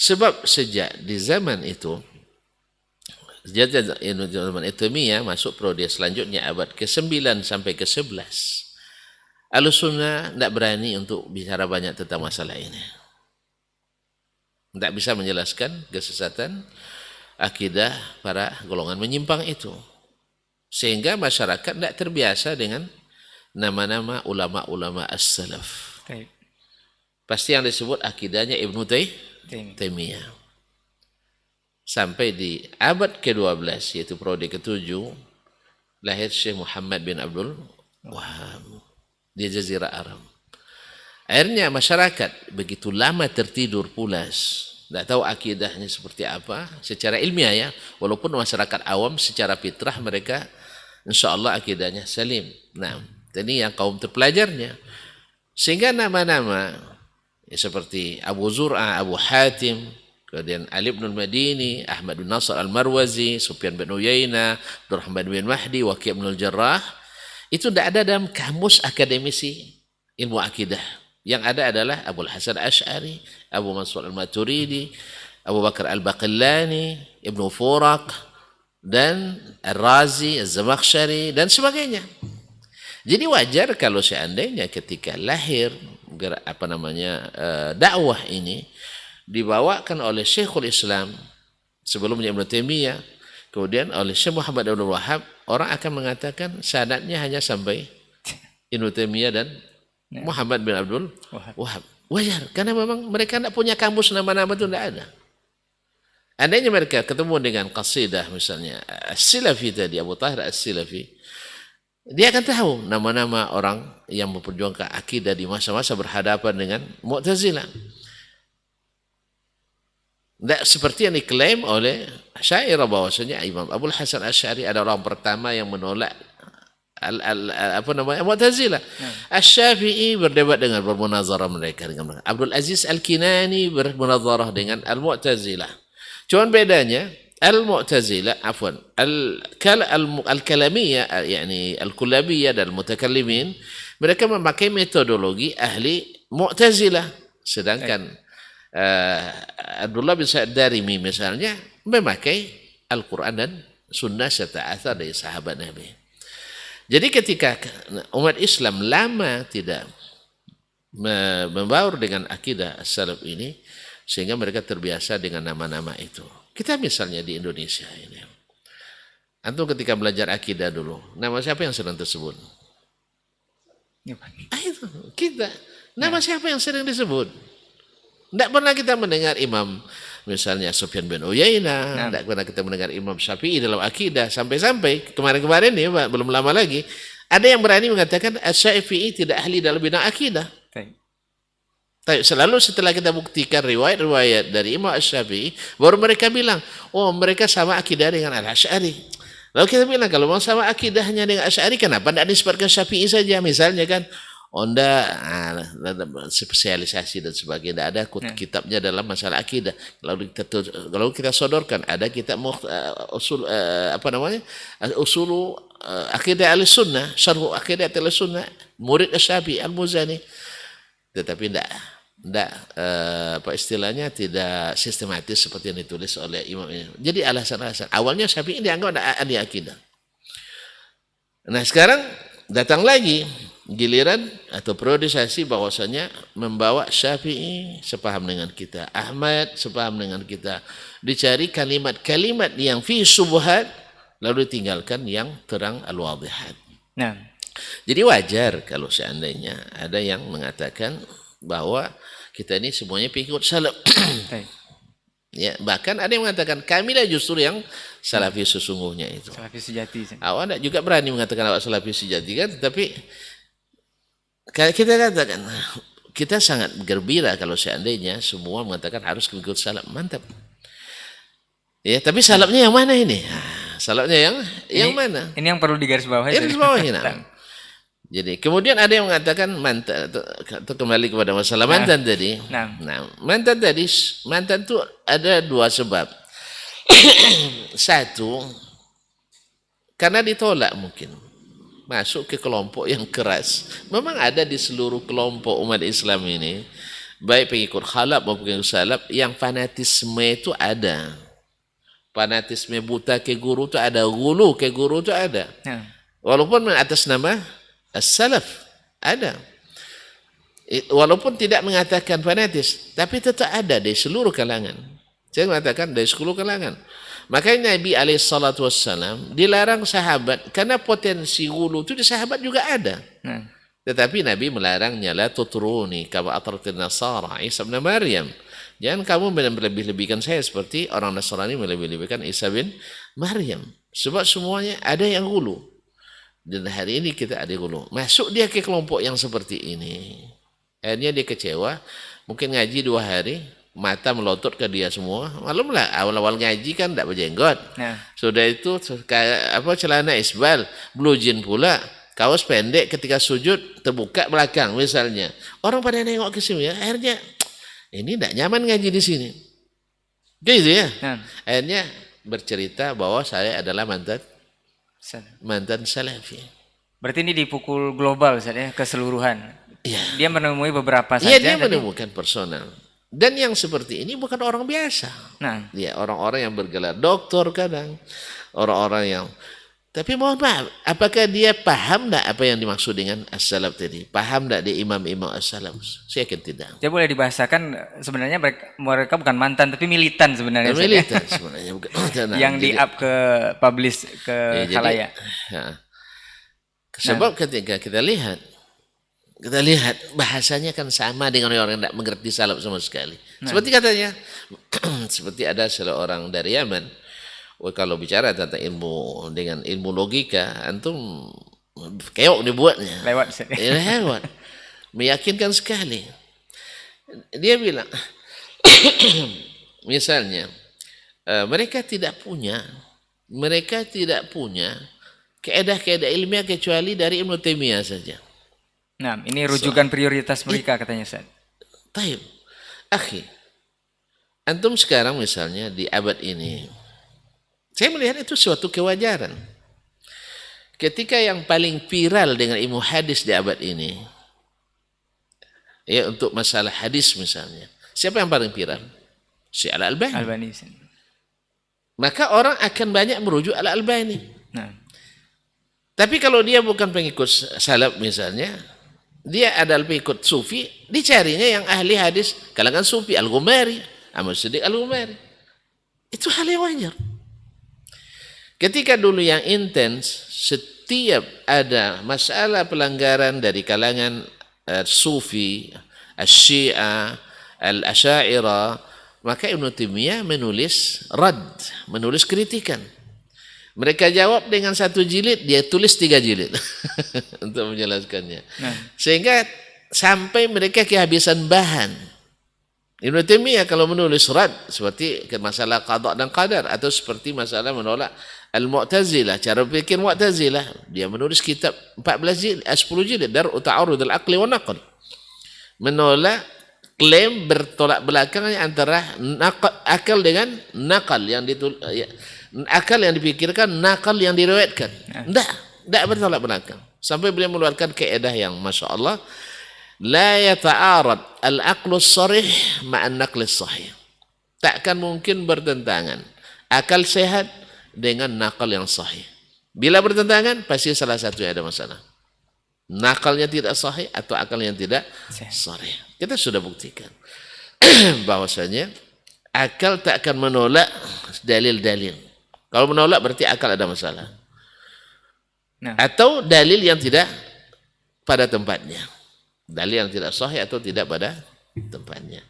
Sebab sejak di zaman itu, sejak zaman Taimiyah masuk periode selanjutnya abad ke-9 sampai ke-11, Ahlussunnah tidak berani untuk bicara banyak tentang masalah ini. Tidak bisa menjelaskan kesesatan akidah para golongan menyimpang itu. Sehingga masyarakat tidak terbiasa dengan nama-nama ulama-ulama as-salaf. Pasti yang disebut akidahnya Ibnu Taimiyah. Sampai di abad ke-12, yaitu periode ke-7, lahir Syekh Muhammad bin Abdul Wahab di Jazirah Arab. Akhirnya masyarakat begitu lama tertidur pulas, tidak tahu akidahnya seperti apa secara ilmiah ya, walaupun masyarakat awam secara fitrah mereka insya Allah akidahnya salim. Nah, ini yang kaum terpelajarnya. Sehingga nama-nama ya, seperti Abu Zur'ah, Abu Hatim, kemudian Ali bin Madini, Ahmad bin Nasr Al-Marwazi, Sufyan bin Uyainah, Abdurrahman bin Mahdi, Waqi' bin Al-Jarrah, itu tidak ada dalam kamus akademisi ilmu akidah. Yang ada adalah Abu Hasan Asy'ari, Abu Mansur Al-Maturidi, Abu Bakar Al-Baqillani, Ibnu Furaq, dan Ar-Razi, Az-Zamakhsyari, dan sebagainya. Jadi wajar kalau seandainya ketika lahir dakwah ini dibawakan oleh Syekhul Islam sebelumnya Ibnu Taimiyah, kemudian oleh Syekh Muhammad bin Abdul Wahab, orang akan mengatakan sanadnya hanya sampai Ibnu Taimiyah dan Muhammad bin Abdul Wahab. Wajar, karena memang mereka tidak punya kamus nama-nama itu, tidak ada. Andainya mereka ketemu dengan qasidah misalnya As-Silafi tadi, Abu Tahir As-Silafi, dia akan tahu nama-nama orang yang memperjuangkan akidah di masa-masa berhadapan dengan Mu'tazilah. Tidak seperti yang diklaim oleh Asy'ariyah bahwasanya Imam Abul Hasan Asy'ari adalah orang pertama yang menolak Mu'tazilah. Asy-Syafi'i berdebat dengan bermunazarah mereka dengan Abdul Aziz Al-Kinani bermunazarah dengan Al-Mu'tazilah. Cuman bedanya Al-Mu'tazilah Al-Kalamiyah yakni Al-Kullabiyah dan Mutakallimin, mereka memakai metodologi ahli Mu'tazilah, sedangkan Abdullah bin Sa'id Darimi misalnya memakai Al-Quran dan Sunnah serta athar dari sahabat Nabi. Jadi ketika umat Islam lama tidak membaur dengan akidah as-salaf ini, sehingga mereka terbiasa dengan nama-nama itu. Kita misalnya di Indonesia ini, antum ketika belajar akidah dulu, nama siapa yang sering tersebut? Itu kita. Nama siapa yang sering disebut? Tidak pernah kita mendengar imam misalnya Sufyan bin Uyainah, tidak pernah kita mendengar Imam Syafi'i dalam akidah, sampai-sampai kemarin-kemarin ya, belum lama lagi ada yang berani mengatakan Asy-Syafi'i tidak ahli dalam bidang akidah. Tapi selalu setelah kita buktikan riwayat-riwayat dari Imam Asy-Syafi'i, baru mereka bilang, oh mereka sama akidah dengan Al-Asy'ari. Lalu kita bilang, kalau mau sama akidahnya dengan Asy'ari, kenapa tidak disebutkan Syafi'i saja misalnya kan? Onda spesialisasi dan sebagainya, ada kitabnya dalam masalah akidah. Lalu kita sodorkan ada kitab usul usul akidah al-sunnah, syarh akidah al-sunnah, murid Asy-Syafi'i Al-Muzani. Tetapi tidak istilahnya tidak sistematis seperti yang ditulis oleh imam ini. Jadi alasan-alasan awalnya Syafi'i dianggap ada ahli akidah. Nah sekarang datang lagi giliran atau periodisasi bahwasanya membawa Syafi'i sepaham dengan kita, Ahmad sepaham dengan kita. Dicari kalimat-kalimat yang fi syubhat lalu ditinggalkan yang terang al-wadihat. Nah, jadi wajar kalau seandainya ada yang mengatakan bahwa kita ini semuanya pengikut salaf. Ya, bahkan ada yang mengatakan kamilah justru yang salafi sesungguhnya itu. salafi sejati. Awak tidak juga berani mengatakan awak salafi sejati kan, tetapi kita katakan kita sangat gembira kalau seandainya semua mengatakan harus mengikut salaf, mantap. Ya, tapi salafnya yang mana ini? Salafnya yang mana? Ini yang perlu digarisbawahi. Garisbawahi. Jadi kemudian ada yang mengatakan mantan, atau kembali kepada masalah mantan tadi. Nah, mantan itu ada dua sebab. Satu, karena ditolak mungkin. Masuk ke kelompok yang keras. Memang ada di seluruh kelompok umat Islam ini, baik pengikut khalaf maupun pengikut salaf, yang fanatisme itu ada. Fanatisme buta ke guru itu ada, gulu ke guru itu ada. Walaupun atas nama as-salaf ada. Walaupun tidak mengatakan fanatis, tapi tetap ada di seluruh kalangan. Saya mengatakan dari seluruh kalangan. Makanya Nabi SAW dilarang sahabat, karena potensi gulu itu di sahabat juga ada. Tetapi Nabi melarangnya, la tutruni kama atratin nasara Isa bin Maryam. Jangan kamu melebih-lebihkan saya seperti orang Nasrani melebih-lebihkan Isa bin Maryam. Sebab semuanya ada yang gulu. Dan hari ini kita ada gulu. Masuk dia ke kelompok yang seperti ini. Akhirnya dia kecewa. Mungkin ngaji 2 hari. Mata melotot ke dia semua. Malumlah awal-awal ngaji kan tidak berjenggot. Sudah itu celana isbal. Blue jean pula. Kaos pendek ketika sujud terbuka belakang misalnya. Orang pada nengok ke sini. Akhirnya ini tidak nyaman ngaji di sini. Gitu ya. Akhirnya bercerita bahwa saya adalah mantan salafi. Berarti ini dipukul global saja, keseluruhan. Ya. Dia menemui beberapa saja. Iya, dia menemukan personal. Dan yang seperti ini bukan orang biasa. Dia orang-orang yang bergelar doktor kadang, orang-orang yang. Tapi mohon maaf, apakah dia paham tak apa yang dimaksud dengan as-salaf tadi? Paham tak dia imam-imam as-salaf? Saya yakin tidak. Dia boleh dibahasakan sebenarnya mereka bukan mantan tapi militan sebenarnya. Militan sebenarnya bukan. Yang di-up ke publish ke khalayak. Sebab ketika kita lihat bahasanya kan sama dengan orang yang tidak mengerti salaf sama sekali. Seperti katanya, seperti ada seorang dari Yaman. Kalau bicara tentang ilmu logika, antum keok dibuatnya. Lewat. Meyakinkan sekali. Dia bilang, misalnya, mereka tidak punya kaedah-kaedah ilmiah kecuali dari Ibnu Taimiyah saja. Nah, ini rujukan prioritas mereka katanya, Ustaz. Taib. Akhi, antum sekarang misalnya di abad ini, saya melihat itu suatu kewajaran. Ketika yang paling viral dengan ilmu hadis di abad ini, ya untuk masalah hadis misalnya, siapa yang paling viral? Si Al-Albani. Maka orang akan banyak merujuk Al-Albani. Tapi kalau dia bukan pengikut salaf misalnya, dia adalah pengikut sufi, dicarinya yang ahli hadis kalangan sufi, Al-Ghumari, Ahmad Siddiq Al-Ghumari. Itu hal yang wajar. Ketika dulu yang intens, setiap ada masalah pelanggaran dari kalangan Sufi, Syiah, Al-Asy'ariyah, maka Ibnu Taimiyah menulis kritikan. Mereka jawab dengan 1 jilid, dia tulis 3 jilid untuk menjelaskannya. Sehingga sampai mereka kehabisan bahan. Ibnu Taimiyah kalau menulis rad seperti masalah qada dan qadar atau seperti masalah menolak Al-Mu'tazilah, cara berpikir Mu'tazilah, dia menulis kitab 10 jilid Dar'u Ta'arud al-Aqli wa Naql. Menolak klaim bertolak belakang antara akal dengan nakal yang akal yang dipikirkan, nakal yang diriwayatkan. Tidak bertolak belakang. Sampai beliau mengeluarkan kaedah yang Masya Allah, la yata'arad al-aqlu as-sarih ma'an naqli as-sahih. Takkan mungkin bertentangan akal sehat dengan nakal yang sahih. Bila bertentangan, pasti salah satu yang ada masalah. nakalnya tidak sahih atau akal yang tidak sahih. Kita sudah buktikan bahwasanya akal tak akan menolak dalil-dalil. Kalau menolak berarti akal ada masalah. Nah, atau dalil yang tidak pada tempatnya. Dalil yang tidak sahih atau tidak pada tempatnya.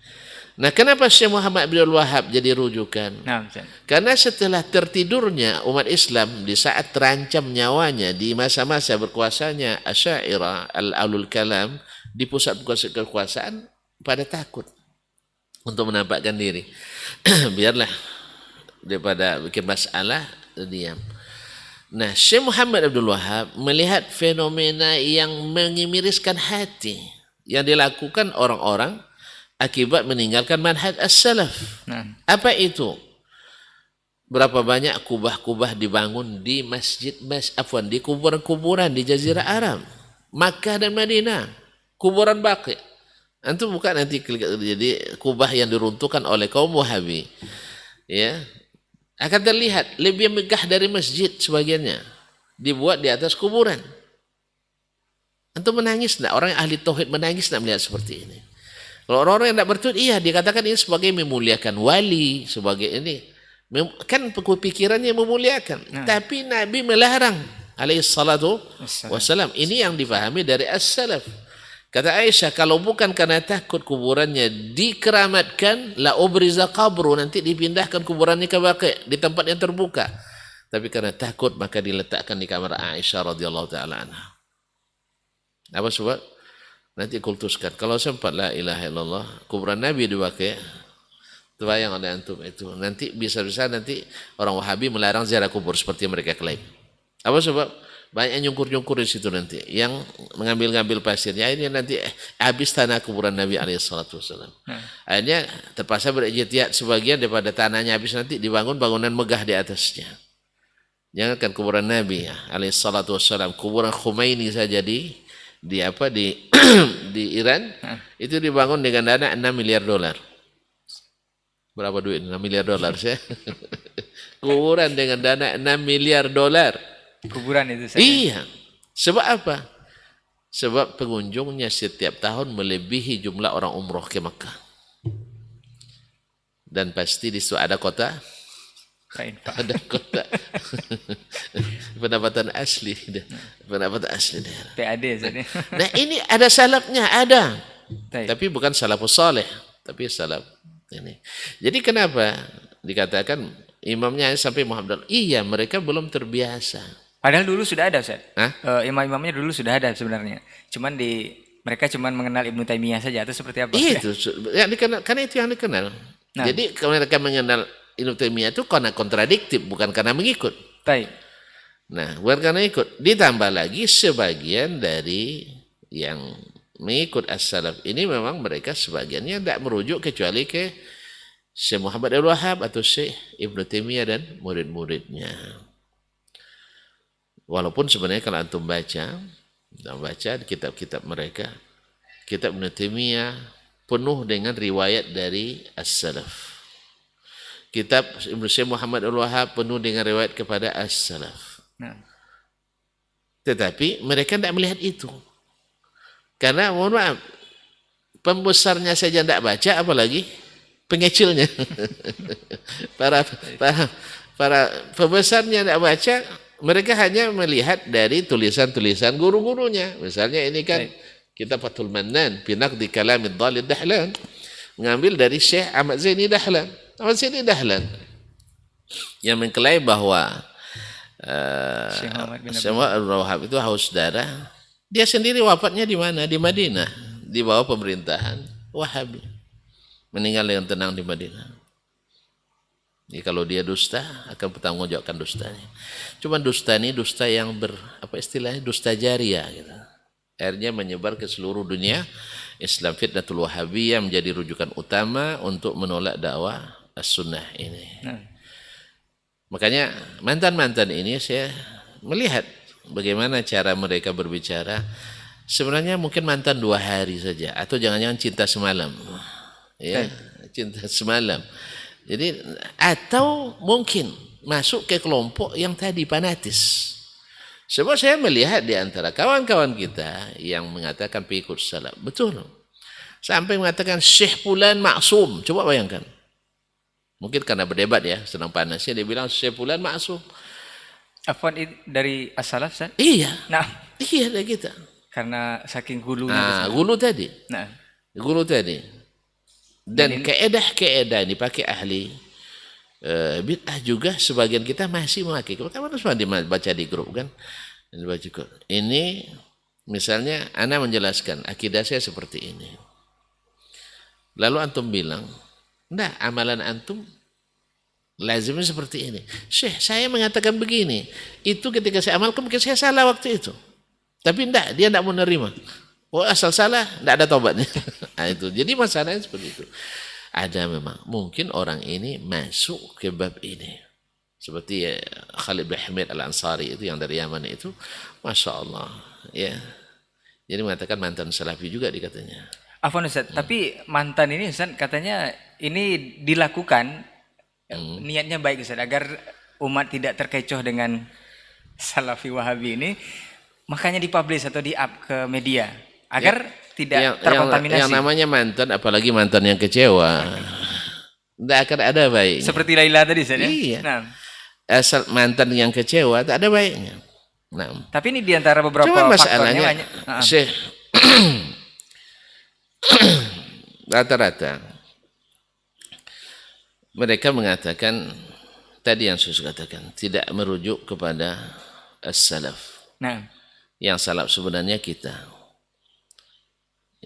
Nah, kenapa Syekh Muhammad bin Wahab jadi rujukan? Nah, karena setelah tertidurnya umat Islam di saat terancam nyawanya di masa-masa berkuasanya Asy'ariyah al-Alul Kalam di pusat kekuasaan pada takut untuk menampakkan diri. Biarlah daripada bikin masalah diam. Nah, Syekh Muhammad Abdul Wahab melihat fenomena yang mengemiriskan hati yang dilakukan orang-orang akibat meninggalkan manhaj as-salaf. Nah, apa itu? Berapa banyak kubah-kubah dibangun di di kuburan-kuburan di Jazirah Arab, Makkah dan Madinah, kuburan Baqi. Antum bukan nanti jadi kubah yang diruntuhkan oleh kaum Wahabi. Ya. Akan terlihat lebih megah dari masjid sebagiannya. Dibuat di atas kuburan. Antum menangis enggak? Orang yang ahli tauhid menangis enggak melihat seperti ini? Kalau orang-orang yang tidak bertauhid, iya dikatakan ini sebagai memuliakan wali, sebagai ini kan pikirannya memuliakan. Nah. Tapi Nabi melarang alaihi salatu wassalam. Ini yang difahami dari as-salaf. Kata Aisyah, kalau bukan karena takut kuburannya dikeramatkan, la ubriza qabru, nanti dipindahkan kuburannya ke Baqi di tempat yang terbuka. Tapi karena takut maka diletakkan di kamar Aisyah radhiyallahu taala anha. Apa sebab? Nanti kultuskan. Kalau sempat la ilaha illallah, kuburan Nabi di Baqi, terbayang oleh antum itu. Nanti bisa-bisa nanti orang Wahabi melarang ziarah kubur seperti mereka klaim. Apa sebab? Banyak nyungkur-nyungkur di situ nanti. Yang mengambil-ngambil pasirnya, akhirnya nanti habis tanah kuburan Nabi alaihissalatu wassalam. Akhirnya terpaksa berijtihad sebagian daripada tanahnya habis nanti dibangun bangunan megah di atasnya. Jangankan kuburan Nabi alaihissalatu wassalam, kuburan Khomeini saja di di Iran itu dibangun dengan dana 6 miliar dolar. Berapa duit 6 miliar dolar sih? Kuburan dengan dana 6 miliar dolar. Kuburan itu saja. Iya. Sebab apa? Sebab pengunjungnya setiap tahun melebihi jumlah orang umroh ke Makkah. Dan pasti di situ ada kota. Ada kota. Pendapatan asli. Pendapatan asli daerah. PAD saja. Nah ini ada salafnya, ada. Tapi bukan salafus saleh, tapi salaf ini. Jadi kenapa dikatakan imamnya sampai Muhammad? Iya, mereka belum terbiasa. Padahal dulu sudah ada, Ustaz. Imam-imamnya dulu sudah ada sebenarnya. Cuman mereka cuman mengenal Ibnu Taimiyah saja atau seperti apa? Iya itu, yang dikenal, karena itu yang dikenal. Nah. Jadi kalau mereka mengenal Ibnu Taimiyah itu karena kontradiktif, bukan karena mengikut. Baik. Nah, bukan karena ikut. Ditambah lagi sebagian dari yang mengikut as-salaf ini memang mereka sebagiannya tidak merujuk kecuali ke Syekh Muhammad Abdul Wahab atau Syekh Ibnu Taimiyah dan murid-muridnya. Walaupun sebenarnya kalau antum baca kitab-kitab mereka, kitab Ibnu Taimiyah penuh dengan riwayat dari as-salaf. Kitab Ibnu Syekh Muhammad Abdul Wahab penuh dengan riwayat kepada as-salaf. Nah. Tetapi mereka tidak melihat itu. Karena mohon maaf, pembesarnya saja tidak baca, apalagi pengecilnya. para pembesarnya tidak baca, mereka hanya melihat dari tulisan-tulisan guru-gurunya. Misalnya ini kan kitab Fathul Mannan, Pinak di Kalamid Dhalid Dahlan, mengambil dari Syekh Ahmad Zaini Dahlan. Ahmad Zaini Dahlan yang mengklaim bahwa Syekh Muhammad Abdul Wahab itu haus darah. Dia sendiri wafatnya di mana? Di Madinah, di bawah pemerintahan Wahabi. Meninggal dengan tenang di Madinah. Jadi kalau dia dusta, akan bertanggungjawabkan dustanya. Cuma dusta ini dusta yang dusta jariah gitu. Akhirnya menyebar ke seluruh dunia Islam. Fitnatul Wahabiyah menjadi rujukan utama untuk menolak dakwah as-sunnah ini. Makanya mantan-mantan ini saya melihat bagaimana cara mereka berbicara. Sebenarnya mungkin mantan 2 hari saja, atau jangan-jangan cinta semalam. Ya, cinta semalam. Jadi atau mungkin masuk ke kelompok yang tadi fanatis. Sebab saya melihat di antara kawan-kawan kita yang mengatakan pengikut salaf, betul. Sampai mengatakan Syekh Fulan maksum. Coba bayangkan. Mungkin karena berdebat ya, senang panasnya dia bilang Syekh Fulan maksum. Afwan dari as-salaf, Ustaz? Iya. Nah, Iya dari kita. karena saking hulunya. Gulu tadi. Nah, Gulu tadi. Dan keedah dipakai ahli bid'ah juga sebagian kita masih memakai. Kamu harus baca di grup kan? Ini misalnya ana menjelaskan akidah saya seperti ini. Lalu antum bilang, "Enggak, amalan antum lazimnya seperti ini." Syekh, saya mengatakan begini. Itu ketika saya amalkan mungkin saya salah waktu itu. Tapi enggak, dia enggak mau nerima. Oh, asal salah, enggak ada tobatnya. Nah, itu. Jadi masalahnya seperti itu. Ada memang. Mungkin orang ini masuk ke bab ini. Seperti Khalid bin Hamid Al-Ansari itu yang dari Yaman itu. Masya Allah. Ya. Jadi mengatakan mantan salafi juga dikatanya. Afwan Ustaz, tapi mantan ini Ustaz katanya ini dilakukan niatnya baik Ustaz agar umat tidak terkecoh dengan Salafi Wahabi ini, makanya dipublish atau di-up ke media agar tidak terkontaminasi. Yang namanya mantan, apalagi mantan yang kecewa, tidak akan ada baiknya. Seperti Laila tadi Ustaz ya? Iya. Nah. Asal mantan yang kecewa tak ada baiknya. Nah. Tapi ini diantara beberapa cuma faktornya masalahnya rata-rata mereka mengatakan tadi yang saya katakan tidak merujuk kepada as-salaf. Nah, yang salaf sebenarnya kita.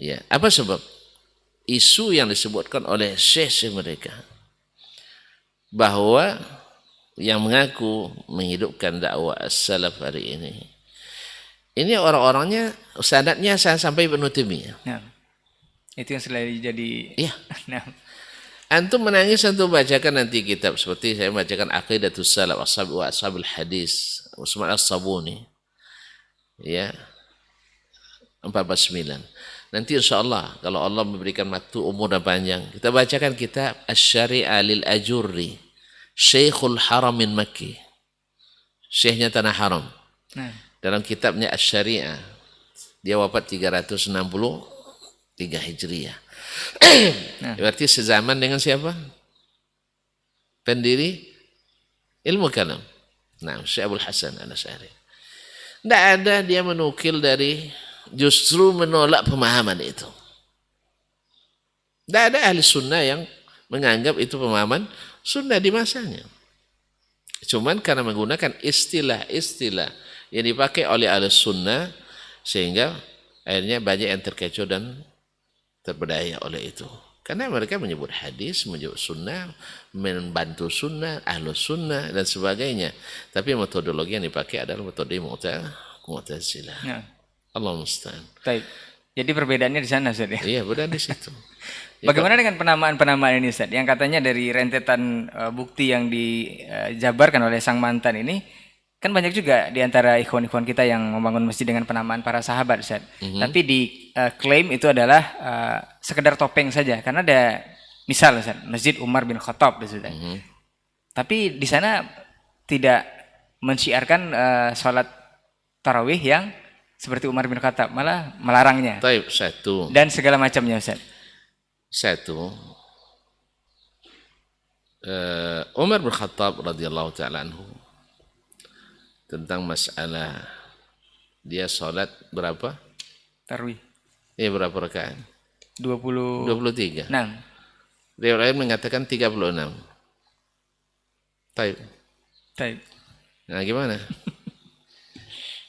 Ya, apa sebab? Isu yang disebutkan oleh syekh mereka bahwa yang mengaku menghidupkan dakwah as-salaf hari ini orang-orangnya sanadnya sampai Ibnu Taimiyah. Nah, itu yang selalu jadi. Iya. Nah. Antum menangis, antum bacakan nanti kitab seperti saya bacakan Aqidatus Salaf wa Ashabul Hadis Usman As-Sabuni. Ya. 449. Nanti insyaallah kalau Allah memberikan waktu umur dan panjang, kita bacakan kitab Asy-Syari'ah lil Ajurri, Syekhul Haramin Makki. Syekhnya Tanah Haram. Nah. Dalam kitabnya Asy-Syari'ah, dia wafat 363 Hijriah. Nah. Berarti sezaman dengan siapa? Pendiri ilmu kalam. Nah, Syekh Abdul Hasan Al-Asy'ari. Tidak ada dia menukil dari, justru menolak pemahaman itu. Tidak ada ahli sunnah yang menganggap itu pemahaman sunnah di masanya. Cuman karena menggunakan istilah-istilah yang dipakai oleh ahli sunnah, sehingga akhirnya banyak yang terkecoh dan terpedaya oleh itu. Karena mereka menyebut hadis, menyebut sunnah, membantu sunnah, ahlus sunnah, dan sebagainya. Tapi metodologi yang dipakai adalah metode Mu'tazilah. Ya. Allah musta'an. Baik. Jadi perbedaannya di sana, Ustaz ya? Iya, benar di situ. Bagaimana dengan penamaan-penamaan ini, Ustaz? Yang katanya dari rentetan bukti yang dijabarkan oleh sang mantan ini, kan banyak juga di antara ikhwan-ikhwan kita yang membangun masjid dengan penamaan para sahabat, Ustaz. Tapi diklaim itu adalah sekedar topeng saja. Karena ada, misal Ustaz, Masjid Umar bin Khattab, Ustaz. Tapi di sana tidak mensyiarkan sholat tarawih yang seperti Umar bin Khattab, malah melarangnya. Taib, satu. Dan segala macamnya, Ustaz. Satu, Umar bin Khattab radhiyallahu ta'ala anhu, tentang masalah dia sholat berapa? Tarawih. Iya, berapa rakaat? 23. Nah. Riwayat lain mengatakan 36. Taib. Nah, gimana?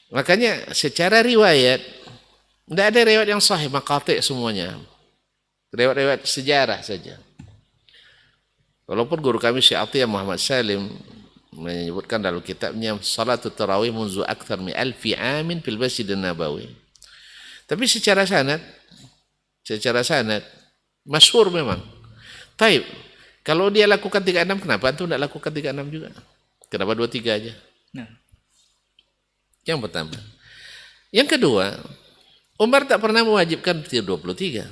Makanya secara riwayat tidak ada riwayat yang sahih maqati' semuanya. Riwayat-riwayat sejarah saja. Walaupun guru kami Syekh Atiyah Muhammad Salim menyebutkan dalam kitabnya Salatut Tarawih munzu akthar min alfi amin fil Masjid Nabawi. Tapi secara sanad masyhur memang. Taib. Kalau dia lakukan 36, kenapa antum tidak lakukan 36 juga? Kenapa 23 aja? Nah. Yang pertama. Yang kedua, Umar tak pernah mewajibkan 23.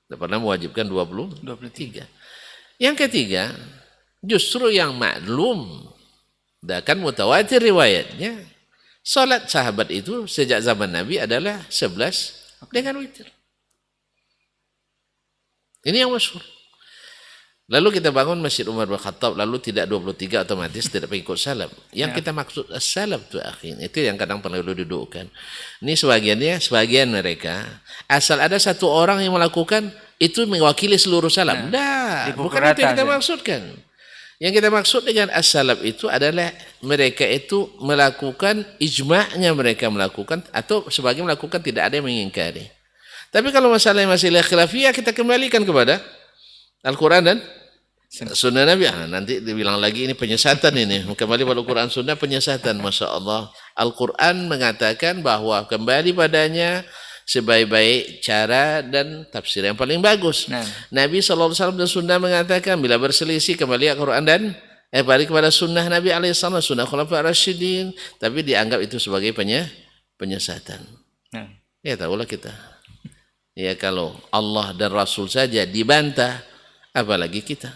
Tak pernah mewajibkan 23. Yang ketiga, justru yang maklum Dan kan mutawatir riwayatnya. Salat sahabat itu sejak zaman Nabi adalah 11 dengan witir. Ini yang masyhur. Lalu kita bangun Masjid Umar bin Khattab, lalu tidak 23 otomatis tidak pengikut salaf. Yang kita maksud as-salaf tuh akhi, itu yang kadang perlu didudukkan. Ini sebagian mereka asal ada satu orang yang melakukan itu mewakili seluruh salaf. Bukan itu yang kita maksudkan. Yang kita maksud dengan as-salaf itu adalah mereka itu melakukan ijma'nya mereka melakukan atau sebagian melakukan tidak ada yang mengingkari. Tapi kalau masalahnya masih khilafiyah kita kembalikan kepada Al-Quran dan Sunnah Nabi. Nanti dibilang lagi ini penyesatan ini. Kembali pada Al-Quran Sunnah penyesatan. Masya Allah. Al-Quran mengatakan bahwa kembali padanya sebaik-baik cara dan tafsir yang paling bagus. Nabi SAW dan Sunnah mengatakan bila berselisih kembali Al-Quran dan balik kepada Sunnah Nabi SAW, Sunnah Khulafaur Rasyidin. Tapi dianggap itu sebagai penyesatan. Ya tahulah kita. Ya kalau Allah dan Rasul saja dibantah, apalagi kita.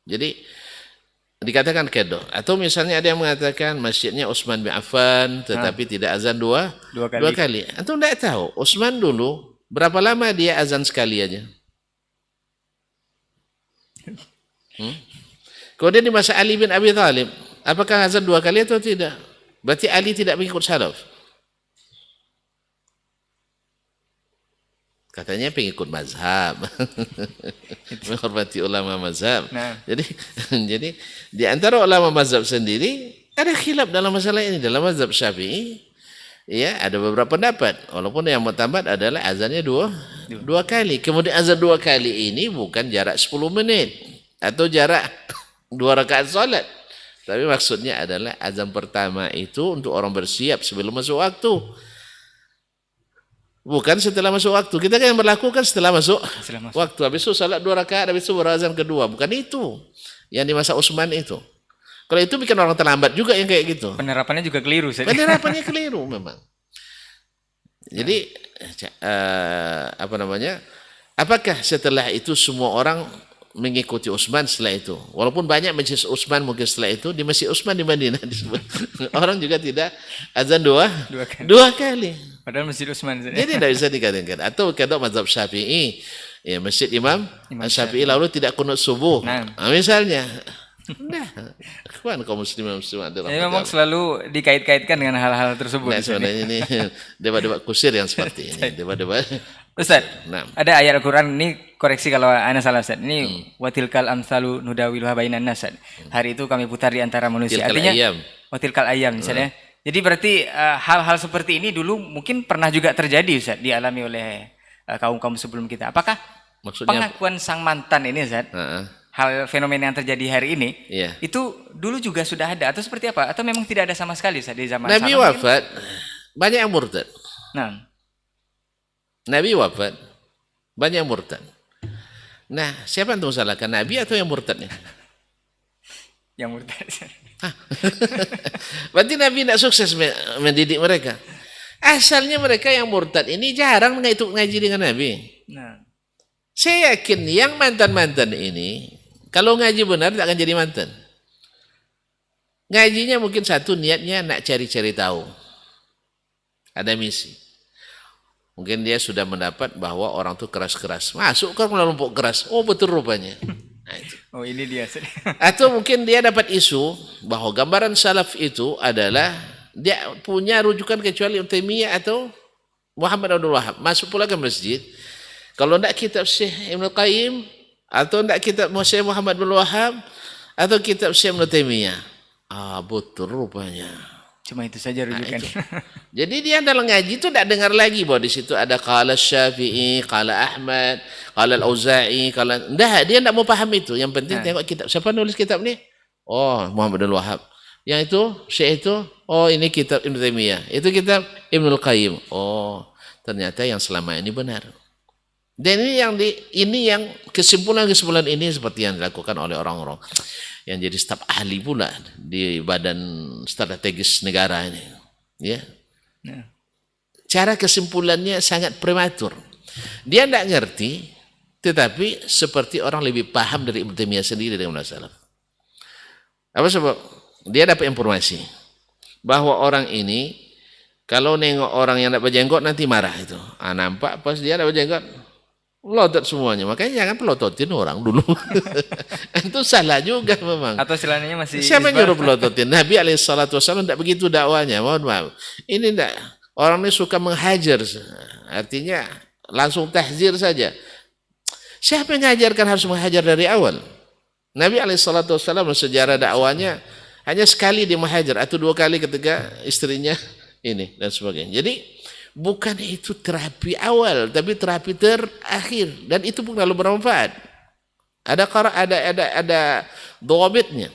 Jadi dikatakan kedo. Atau misalnya ada yang mengatakan masjidnya Utsman bin Affan tetapi tidak azan dua kali. Atau tidak tahu Utsman dulu berapa lama dia azan sekali aja. Kemudian di masa Ali bin Abi Thalib, apakah azan 2 kali atau tidak? Berarti Ali tidak mengikut salaf. Katanya pengikut mazhab, menghormati ulama mazhab. Jadi di antara ulama mazhab sendiri ada khilaf dalam masalah ini. Dalam mazhab Syafi'i, ya ada beberapa pendapat. Walaupun yang mutamat adalah azannya dua kali. Kemudian azan 2 kali ini bukan jarak 10 menit atau jarak 2 rakaat salat. Tapi maksudnya adalah azan pertama itu untuk orang bersiap sebelum masuk waktu. Bukan setelah masuk waktu. Kita kan yang berlakukan setelah masuk waktu. Habis itu salat 2 rakaat, habis itu berazan kedua. Bukan itu. Yang di masa Utsman itu. Kalau itu bikin orang terlambat juga yang kayak gitu. Penerapannya juga keliru. Penerapannya keliru memang. Jadi apakah setelah itu semua orang mengikuti Utsman setelah itu? Walaupun banyak masjid Utsman mungkin setelah itu di Masjid Utsman di Madinah disebut. Orang juga tidak azan dua kali. Padahal Masjid Utsman. Jadi tidak bisa dikatakan. Atau kedok mazhab Syafi'i, ya Masjid Imam Syafi'i lalu tidak kunut subuh. Misalnya. Kaum muslimin adalah. Ya, memang selalu dikait-kaitkan dengan hal-hal tersebut. Sebenarnya ini debat-debat kusir yang seperti ini. Debat-debat. Ustaz, ada ayat Al-Quran ini, koreksi kalau ana salah Ustaz. Ini watilkal amsalu nudawiluha bainan nas. Hari itu kami putar di antara manusia. Artinya watilkal ayam misalnya. Jadi berarti hal-hal seperti ini dulu mungkin pernah juga terjadi Ustaz, dialami oleh kaum-kaum sebelum kita. Apakah pengakuan sang mantan ini Ustaz, hal fenomena yang terjadi hari ini, itu dulu juga sudah ada atau seperti apa? Atau memang tidak ada sama sekali Ustaz di zaman Nabi wafat, banyak yang murtad. Nabi wafat, banyak yang murtad. Nah, siapa yang salahkan, Nabi atau yang murtadnya? Yang murtad. Berarti Nabi tidak sukses mendidik mereka. Asalnya mereka yang murtad ini jarang ngaji dengan Nabi. Saya yakin yang mantan-mantan ini kalau ngaji benar tidak akan jadi mantan. Ngajinya mungkin satu niatnya nak cari-cari tahu. Ada misi. Mungkin dia sudah mendapat bahwa orang itu keras-keras. Masuk ke kelompok keras. Oh betul rupanya. Nah, itu. Oh ini dia. Atau mungkin dia dapat isu bahwa gambaran salaf itu adalah dia punya rujukan kecuali Taimiyah atau Muhammad Abdul Wahab. Masuk pula ke masjid. Kalau tidak kitab Syekh Ibnu Qayyim atau tidak kitab Syekh Muhammad Abdul Wahab atau kitab Syekh Ibnu Taimiyah. Betul rupanya. Cuma itu saja rujukan. Jadi dia dalam ngaji itu tidak dengar lagi bahwa di situ ada qala Syafi'i, qala Ahmad, qala Al-Auza'i, dia tidak mau paham itu. Yang penting tengok kitab. Siapa nulis kitab ni? Oh, Muhammad Abdul Wahab. Yang itu, Syekh itu, oh ini kitab Ibnu Taimiyah. Itu kitab Ibnu Qayyim. Oh, ternyata yang selama ini benar. Dan ini yang kesimpulan ini seperti yang dilakukan oleh orang-orang yang jadi staf ahli pula di badan strategis negara ini. Ya. Cara kesimpulannya sangat prematur. Dia tidak ngerti, tetapi seperti orang lebih paham dari Ibnu Taimiyah sendiri dengan masalah. Apa sebab? Dia dapat informasi bahwa orang ini kalau nengok orang yang dapat jenggot nanti marah itu. Nampak pas dia dapat jenggot, melotot semuanya. Makanya jangan pelototin orang dulu. Itu salah juga memang. Atau istilahnya masih Siapa yang nyuruh pelototin? Nabi SAW tidak begitu dakwanya. Mohon maaf. Ini tidak. Orang ini suka menghajar. Artinya langsung tahzir saja. Siapa yang mengajarkan harus menghajar dari awal? Nabi SAW sejarah dakwanya hanya sekali dia menghajar atau 2 kali ketika istrinya ini dan sebagainya. Jadi bukan itu terapi awal, tapi terapi terakhir, dan itu pun lalu bermanfaat. Ada dhawabitnya.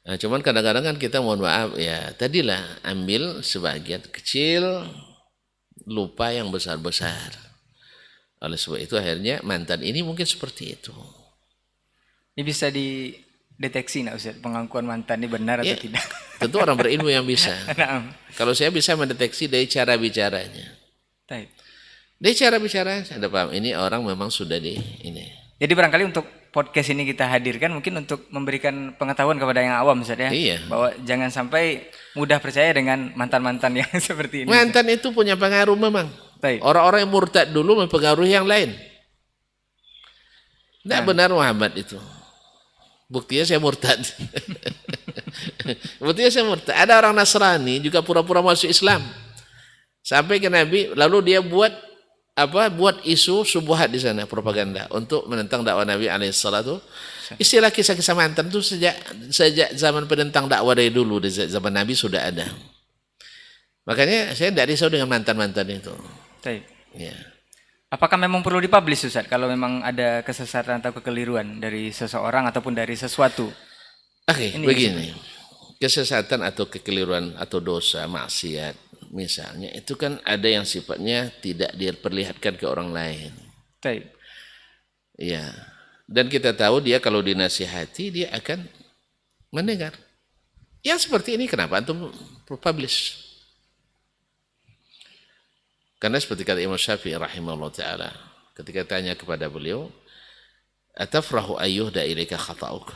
Nah, cuman kadang-kadang kan kita mohon maaf ya, tadilah ambil sebagian kecil, lupa yang besar-besar. Oleh sebab itu akhirnya mantan ini mungkin seperti itu. Ini bisa dideteksi nggak Ustaz, pengakuan mantan ini benar atau tidak? Tentu orang berilmu yang bisa. Nah, Kalau saya bisa mendeteksi dari cara bicaranya. baik. Dari cara bicara saya ada paham ini orang memang sudah di ini. Jadi barangkali untuk podcast ini kita hadirkan mungkin untuk memberikan pengetahuan kepada yang awam Ustaz ya. Iya. Bahwa jangan sampai mudah percaya dengan mantan-mantan yang seperti ini. Mantan itu punya pengaruh memang. Baik. Orang-orang yang murtad dulu mempengaruhi yang lain. Tidak benar Muhammad itu. Buktinya saya murtad. Buktinya saya murtad. Ada orang Nasrani juga pura-pura masuk Islam. Sampai ke Nabi, lalu dia buat isu subuhat di sana, propaganda untuk menentang dakwah Nabi alaihissalatu. Istilah kisah-kisah mantan itu sejak zaman penentang dakwah dari dulu, di zaman Nabi sudah ada. Makanya saya tidak risau dengan mantan-mantan itu. Baik. Ya. Apakah memang perlu dipublish Ustaz kalau memang ada kesesatan atau kekeliruan dari seseorang ataupun dari sesuatu? Oke, begini. Kesesatan atau kekeliruan atau dosa, maksiat misalnya, itu kan ada yang sifatnya tidak diperlihatkan ke orang lain. Baik. Ya. Dan kita tahu dia kalau dinasihati dia akan mendengar. Yang seperti ini kenapa antum publish? Karena seperti kata Imam Syafi'i rahimahullah ta'ala, ketika tanya kepada beliau, atafrahu ayyuhda ilaika khata'uk?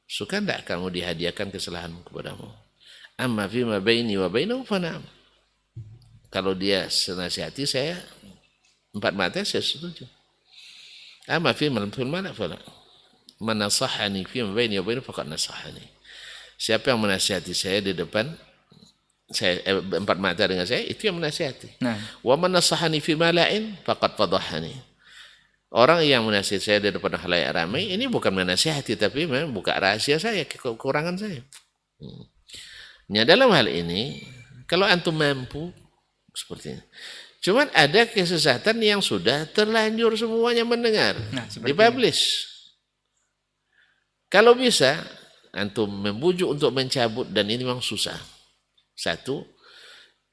Suka tidak kamu dihadiahkan kesalahanmu kepadamu? Amma fima baini wa bainahu fana'am. Kalau dia senasihati saya, 4 mata saya setuju. Amma fima mana fala. Man nasahani fima baini wa bainahu faqad nasahani. Siapa yang menasihati saya di depan saya 4 mata dengan saya, itu yang menasihati. Nah. Wa man nasahani fi mala'in faqad fadhahani. Orang yang menasihati saya di depan khalayak ramai ini bukan menasihati tapi membuka rahasia saya, kekurangan saya. Nah, dalam hal ini kalau antum mampu seperti ini. Cuman ada kesesatan yang sudah terlanjur semuanya mendengar, dipublish. Kalau bisa antum membujuk untuk mencabut, dan ini memang susah. Satu,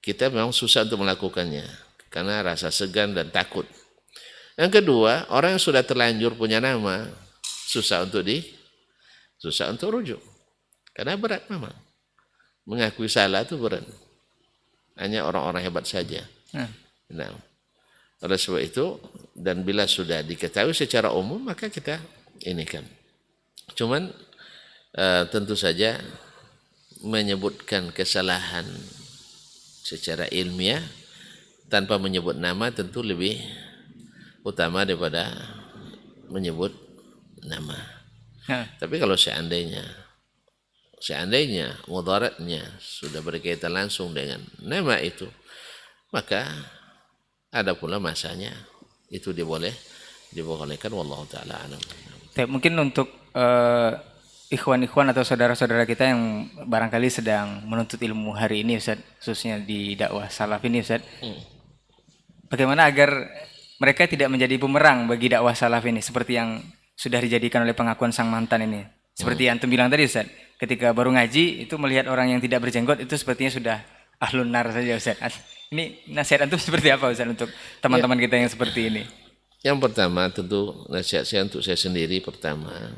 kita memang susah untuk melakukannya karena rasa segan dan takut. Yang kedua, orang yang sudah terlanjur punya nama susah untuk rujuk. Karena berat memang. Mengakui salah itu berat. Hanya orang-orang hebat saja. Nah, oleh sebab itu, dan bila sudah diketahui secara umum maka kita ini kan. Cuman tentu saja menyebutkan kesalahan secara ilmiah tanpa menyebut nama tentu lebih utama daripada menyebut nama. Tapi kalau seandainya mudaratnya sudah berkaitan langsung dengan nama itu, maka ada pula masanya itu dibolehkan, wallahu taala alam. Mungkin untuk ikhwan-ikhwan atau saudara-saudara kita yang barangkali sedang menuntut ilmu hari ini Ustaz, khususnya di dakwah salaf ini Ustaz. Bagaimana agar mereka tidak menjadi bumerang bagi dakwah salaf ini seperti yang sudah dijadikan oleh pengakuan sang mantan ini. Seperti yang antum bilang tadi Ustaz, ketika baru ngaji itu melihat orang yang tidak berjenggot itu sepertinya sudah ahlun nar saja Ustaz. Ini nasihat antum seperti apa Ustaz untuk teman-teman kita yang seperti ini? Yang pertama tentu nasihat saya untuk saya sendiri pertama,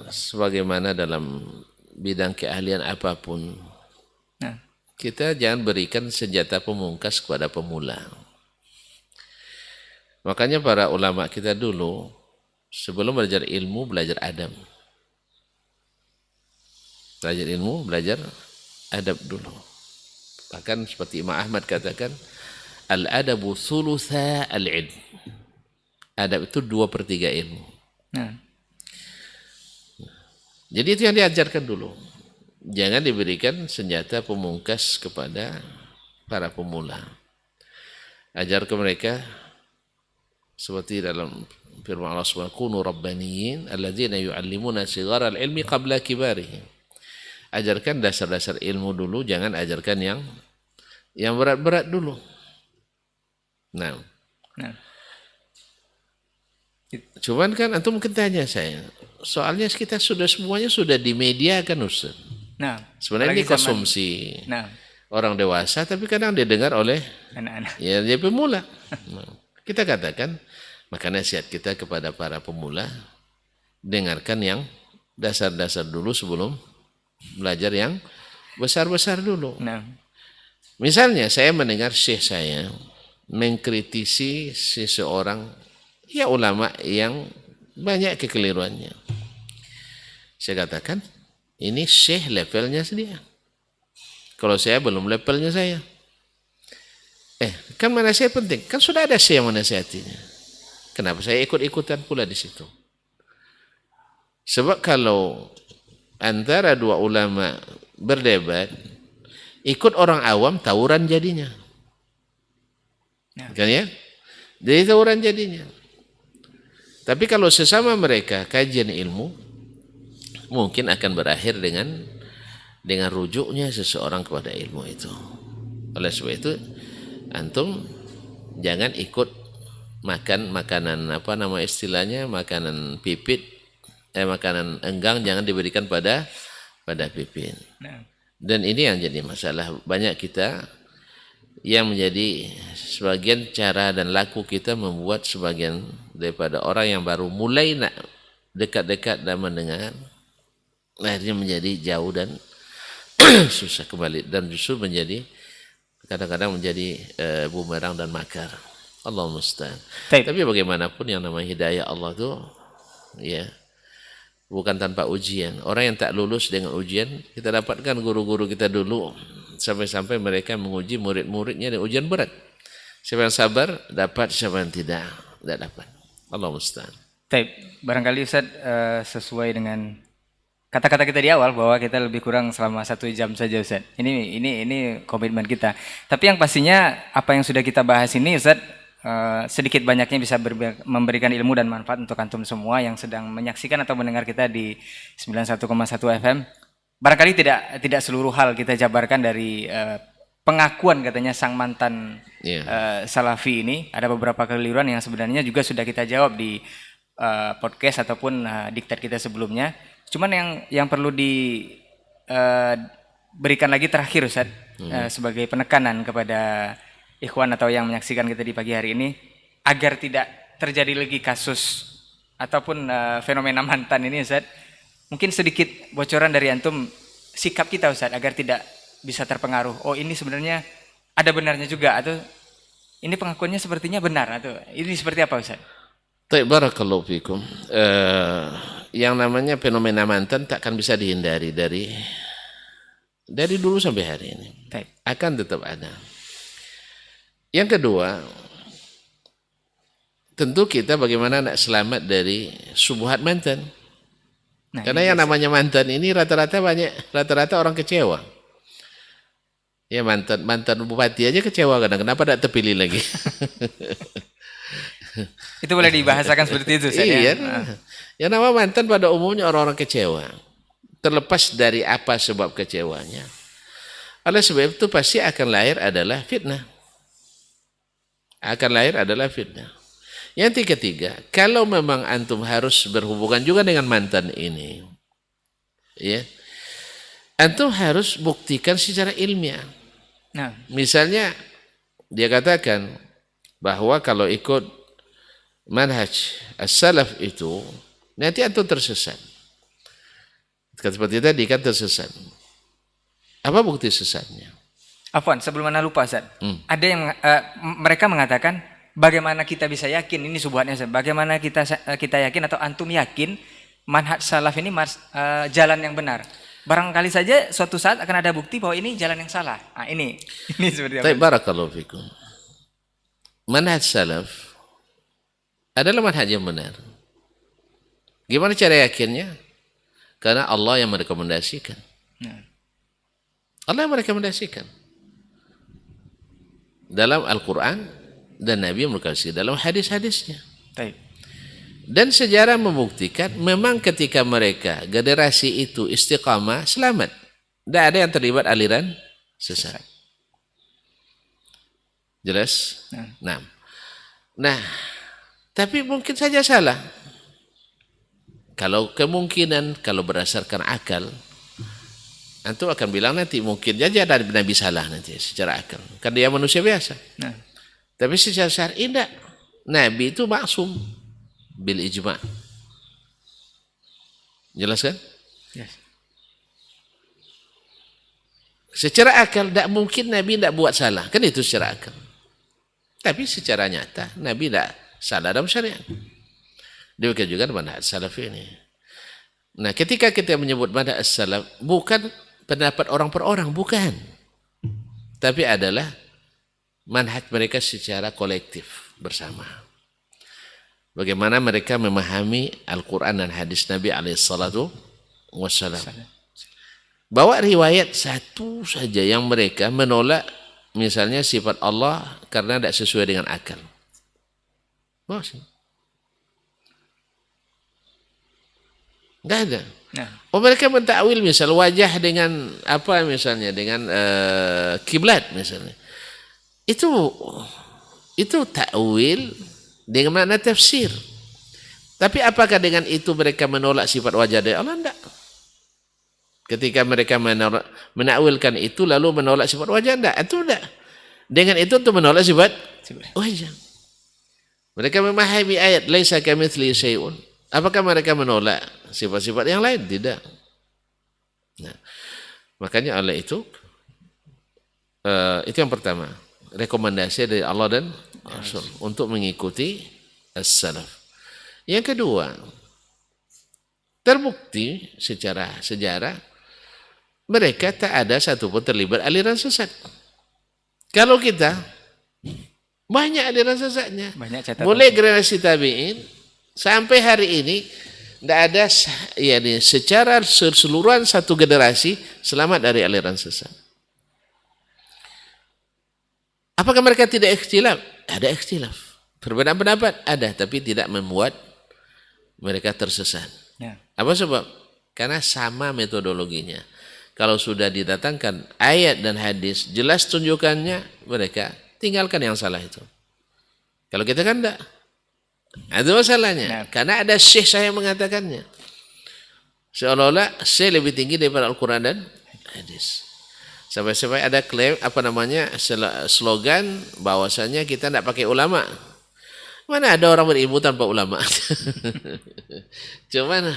sebagaimana dalam bidang keahlian apapun, kita jangan berikan senjata pemungkas kepada pemula. Makanya para ulama kita dulu Sebelum belajar ilmu, belajar adab. Belajar ilmu, belajar adab dulu. Bahkan seperti Imam Ahmad katakan, al-adabu thulutha al-ilm. Adab itu 2/3 ilmu. Nah. Jadi itu yang diajarkan dulu. Jangan diberikan senjata pemungkas kepada para pemula. Ajar ke mereka seperti dalam firman Allah Subhanahu kunu rabbaniyin alladzina yu'allimuna sigharal ilmi qabla kibarihim. Ajarkan dasar-dasar ilmu dulu, jangan ajarkan yang berat-berat dulu. Nah. Cuman kan antum mungkin tanya saya, soalnya kita semuanya sudah di media kan Ustaz. Nah, sebenarnya ini konsumsi orang dewasa, tapi kadang didengar oleh anak-anak. Ya, dia pemula. Nah, kita katakan, maka nasihat kita kepada para pemula, dengarkan yang dasar-dasar dulu sebelum belajar yang besar-besar dulu. Nah. Misalnya saya mendengar syekh saya mengkritisi seseorang, ya ulama yang banyak kekeliruannya. Saya katakan, ini syekh levelnya dia. Kalau saya belum levelnya saya. Kan nasihat penting. Kan sudah ada syekh yang menasihatinya. Kenapa saya ikut-ikutan pula di situ? Sebab kalau antara dua ulama berdebat, ikut orang awam tawuran jadinya. Kan ya? Jadi tawuran jadinya. Tapi kalau sesama mereka kajian ilmu, mungkin akan berakhir dengan rujuknya seseorang kepada ilmu itu. Oleh sebab itu, antum jangan ikut makan makanan apa nama istilahnya, makanan pipit, makanan enggang jangan diberikan pada pipit. Dan ini yang jadi masalah banyak kita, yang menjadi sebagian cara dan laku kita membuat sebagian daripada orang yang baru mulai nak dekat-dekat dan mendengar, akhirnya menjadi jauh dan susah kembali, dan justru menjadi kadang-kadang menjadi bumerang dan makar. Allah musta'an. Tapi bagaimanapun yang namanya hidayah Allah itu ya bukan tanpa ujian. Orang yang tak lulus dengan ujian, kita dapatkan guru-guru kita dulu sampai-sampai mereka menguji murid-muridnya dengan ujian berat. Siapa yang sabar dapat, siapa yang tidak dapat. Allah musta'an. Barangkali Ustaz sesuai dengan kata-kata kita di awal bahwa kita lebih kurang selama 1 jam saja Ustaz. Ini komitmen kita. Tapi yang pastinya apa yang sudah kita bahas ini Ustaz sedikit banyaknya bisa memberikan ilmu dan manfaat untuk antum semua yang sedang menyaksikan atau mendengar kita di 91,1 FM. Barangkali tidak seluruh hal kita jabarkan dari pengakuan katanya sang mantan Salafi ini. Ada beberapa kekeliruan yang sebenarnya juga sudah kita jawab di podcast ataupun diktat kita sebelumnya. Cuman yang perlu diberikan lagi terakhir Ustaz, sebagai penekanan kepada ikhwan atau yang menyaksikan kita di pagi hari ini, agar tidak terjadi lagi kasus ataupun fenomena mantan ini Ustaz, mungkin sedikit bocoran dari antum sikap kita Ustaz, agar tidak bisa terpengaruh. Oh ini sebenarnya ada benarnya juga, atau ini pengakuannya sepertinya benar, atau ini seperti apa Ustaz? Barakallahu fikum. Yang namanya fenomena mantan takkan bisa dihindari dari dulu sampai hari ini. Akan tetap ada. Yang kedua, tentu kita bagaimana nak selamat dari subuhat mantan. Karena yang namanya mantan ini rata-rata orang kecewa. Ya mantan bupati aja kecewa kadang, kenapa tidak terpilih lagi? Itu boleh dibahasakan seperti itu Ustaz. Iya. Yang nama mantan pada umumnya orang-orang kecewa. Terlepas dari apa sebab kecewanya. Oleh sebab itu pasti akan lahir adalah fitnah. Yang ketiga, kalau memang antum harus berhubungan juga dengan mantan ini, ya, antum harus buktikan secara ilmiah. Misalnya dia katakan bahwa kalau ikut manhaj as-salaf itu nanti antum tersesat. Seperti tadi kan tersesat. Apa bukti sesatnya? Afwan, sebelum Anda lupa Ustaz. Ada yang mereka mengatakan bagaimana kita bisa yakin ini subhatnya? Bagaimana kita yakin atau antum yakin manhaj salaf ini jalan yang benar? Barangkali saja suatu saat akan ada bukti bahwa ini jalan yang salah. Nah, ini seperti apa? Baik, barakallahu fikum. Manhaj salaf adalah manhaj yang benar. Gimana cara yakinnya? Karena Allah yang merekomendasikan. Allah yang merekomendasikan. Dalam Al-Quran dan Nabi yang merekomendasikan dalam hadis-hadisnya. Baik. Dan sejarah membuktikan memang ketika mereka generasi itu istiqamah selamat. Tidak ada yang terlibat aliran sesat. Jelas? Nah, tapi mungkin saja salah. Kalau kemungkinan, kalau berdasarkan akal, antum akan bilang nanti mungkin saja ada Nabi salah nanti secara akal. Kan dia manusia biasa. Tapi secara syar'i tidak. Nabi itu maksum bil ijma'. Jelas kan? Yes. Secara akal tidak mungkin Nabi tidak buat salah. Kan itu secara akal. Tapi secara nyata Nabi tidak salah dalam syariat. Demikian juga manhaj salaf ini. Nah, ketika kita menyebut manhaj salaf, bukan pendapat orang per orang, bukan. Tapi adalah manhaj mereka secara kolektif bersama. Bagaimana mereka memahami Al-Quran dan hadis Nabi alaihissalatu wassalam. Bawa riwayat satu saja yang mereka menolak, misalnya sifat Allah karena tidak sesuai dengan akal. Tidak ada. Mereka mentakwil misal wajah dengan apa misalnya, dengan kiblat misalnya. Itu takwil dengan makna tafsir. Tapi apakah dengan itu mereka menolak sifat wajah dari Allah? Tidak. Ketika mereka menakwilkan itu lalu menolak sifat wajah, tidak. Itu tidak. Dengan itu untuk menolak sifat wajah. Mereka memahami ayat laisa kamitslihi syai'un. Apakah mereka menolak sifat-sifat yang lain? Tidak. Nah, makanya oleh itu yang pertama, rekomendasi dari Allah dan Rasul untuk mengikuti as-salaf. Yang kedua, terbukti secara sejarah mereka tak ada satupun terlibat aliran sesat. Kalau kita banyak aliran sesatnya, mulai generasi tabi'in sampai hari ini tidak ada secara keseluruhan satu generasi selamat dari aliran sesat. Apakah mereka tidak ikhtilaf? Ada ikhtilaf. Perbedaan pendapat ada, tapi tidak membuat mereka tersesat. Apa sebab? Karena sama metodologinya. Kalau sudah didatangkan ayat dan hadis jelas tunjukannya, mereka tinggalkan yang salah itu. Kalau kita kan tidak. Itu masalahnya. Karena ada syekh saya mengatakannya. Seolah-olah syekh lebih tinggi daripada Al-Quran dan hadis. Sampai-sampai ada klaim slogan bahwasanya kita tidak pakai ulama. Mana ada orang berilmu tanpa ulama? Cuman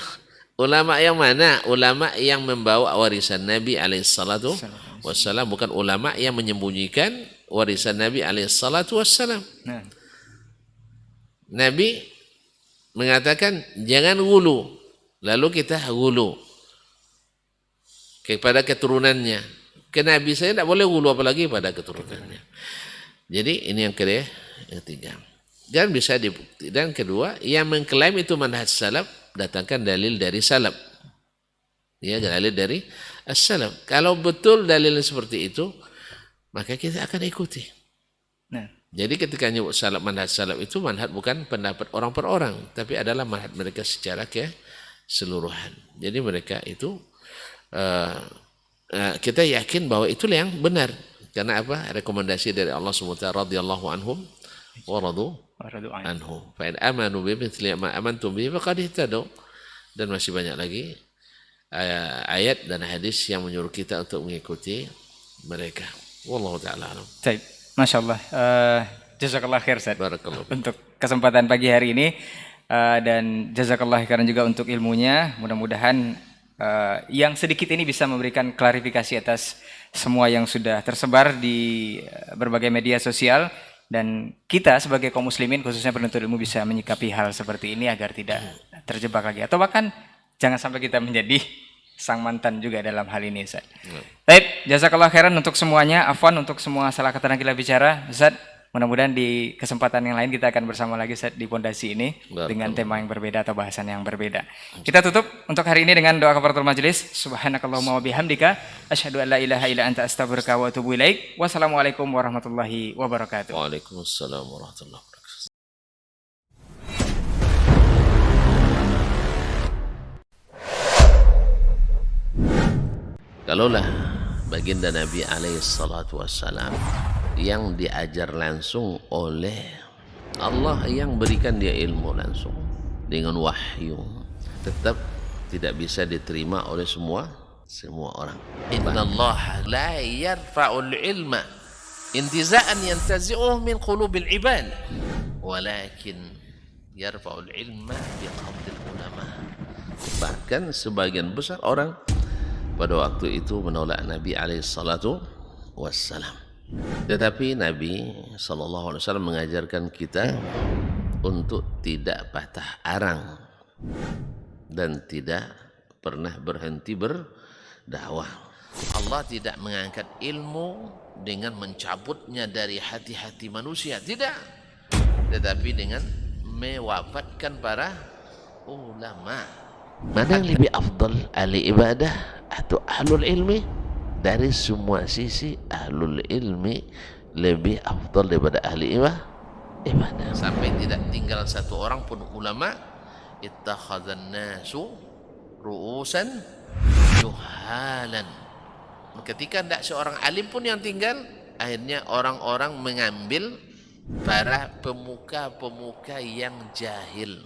ulama yang mana? Ulama yang membawa warisan Nabi alaihissalatu wassalam, bukan ulama yang menyembunyikan warisan Nabi alaihissalatu wassalam. Nabi mengatakan jangan gulu, lalu kita gulu kepada keturunannya. Ke Nabi saya tidak boleh gulu apalagi pada keturunannya. Jadi ini yang ketiga. Dan bisa dibukti. Dan kedua, yang mengklaim itu manhaj salaf, datangkan dalil dari salaf. Ya, dalil dari as-salaf. Kalau betul dalil seperti itu, maka kita akan ikuti. Jadi ketika nyebut salaf, manhaj salaf itu manhaj bukan pendapat orang per orang, tapi adalah manhaj mereka secara keseluruhan. Jadi mereka itu kita yakin bahwa itulah yang benar. Karena apa? Rekomendasi dari Allah SWT radhiyallahu anhum wa radu anhu. Fa in amanu bi mithli ma amantum bihi faqad ihtadaw. Dan masih banyak lagi ayat dan hadis yang menyuruh kita untuk mengikuti mereka. Wallahu taala alam. Baik. Masya Allah. Jazakallah khair Ustaz. Barakallah. Untuk kesempatan pagi hari ini dan jazakallah khairan juga untuk ilmunya. Mudah-mudahan yang sedikit ini bisa memberikan klarifikasi atas semua yang sudah tersebar di berbagai media sosial Dan kita sebagai kaum muslimin khususnya penuntut ilmu bisa menyikapi hal seperti ini agar tidak terjebak lagi. Atau bahkan jangan sampai kita menjadi sang mantan juga dalam hal ini, Ustaz. Baik, jazakallah khairan untuk semuanya. Afwan untuk semua salah kata yang kita bicara, Ustaz. Mudah-mudahan di kesempatan yang lain kita akan bersama lagi, Ustaz, di pondasi ini dengan tema yang berbeda atau bahasan yang berbeda. Kita tutup untuk hari ini dengan doa kafaratul majelis. Subhanakallahumma wa bihamdika asyhadu an la ilaha illa anta astaghfiruka wa atubu ilaik. Wassalamualaikum warahmatullahi wabarakatuh. Waalaikumsalam warahmatullahi wabarakatuh. Kalaulah baginda Nabi alaihi salatu wassalam yang diajar langsung oleh Allah, yang berikan dia ilmu langsung dengan wahyu, tetap tidak bisa diterima oleh semua orang. Innallaha la yarfa'ul ilma intiza'an yantazi'uhu min qulubil ibad walakin yarfa'ul ilma biqabdil ulama. Bahkan sebagian besar orang pada waktu itu menolak Nabi alaihi salatu wassalam. Tetapi Nabi SAW mengajarkan kita untuk tidak patah arang dan tidak pernah berhenti berdakwah. Allah tidak mengangkat ilmu dengan mencabutnya dari hati-hati manusia, tidak. Tetapi dengan mewafatkan para ulama. Mana yang lebih afdal, ahli ibadah atau ahlul ilmi? Dari semua sisi ahlul ilmi lebih afdal daripada ahli ibadah. Sampai tidak tinggal satu orang pun ulama. Ittakhadhan nasu ru'usan juhalan. Ketika tidak seorang alim pun yang tinggal, akhirnya orang-orang mengambil para pemuka-pemuka yang jahil.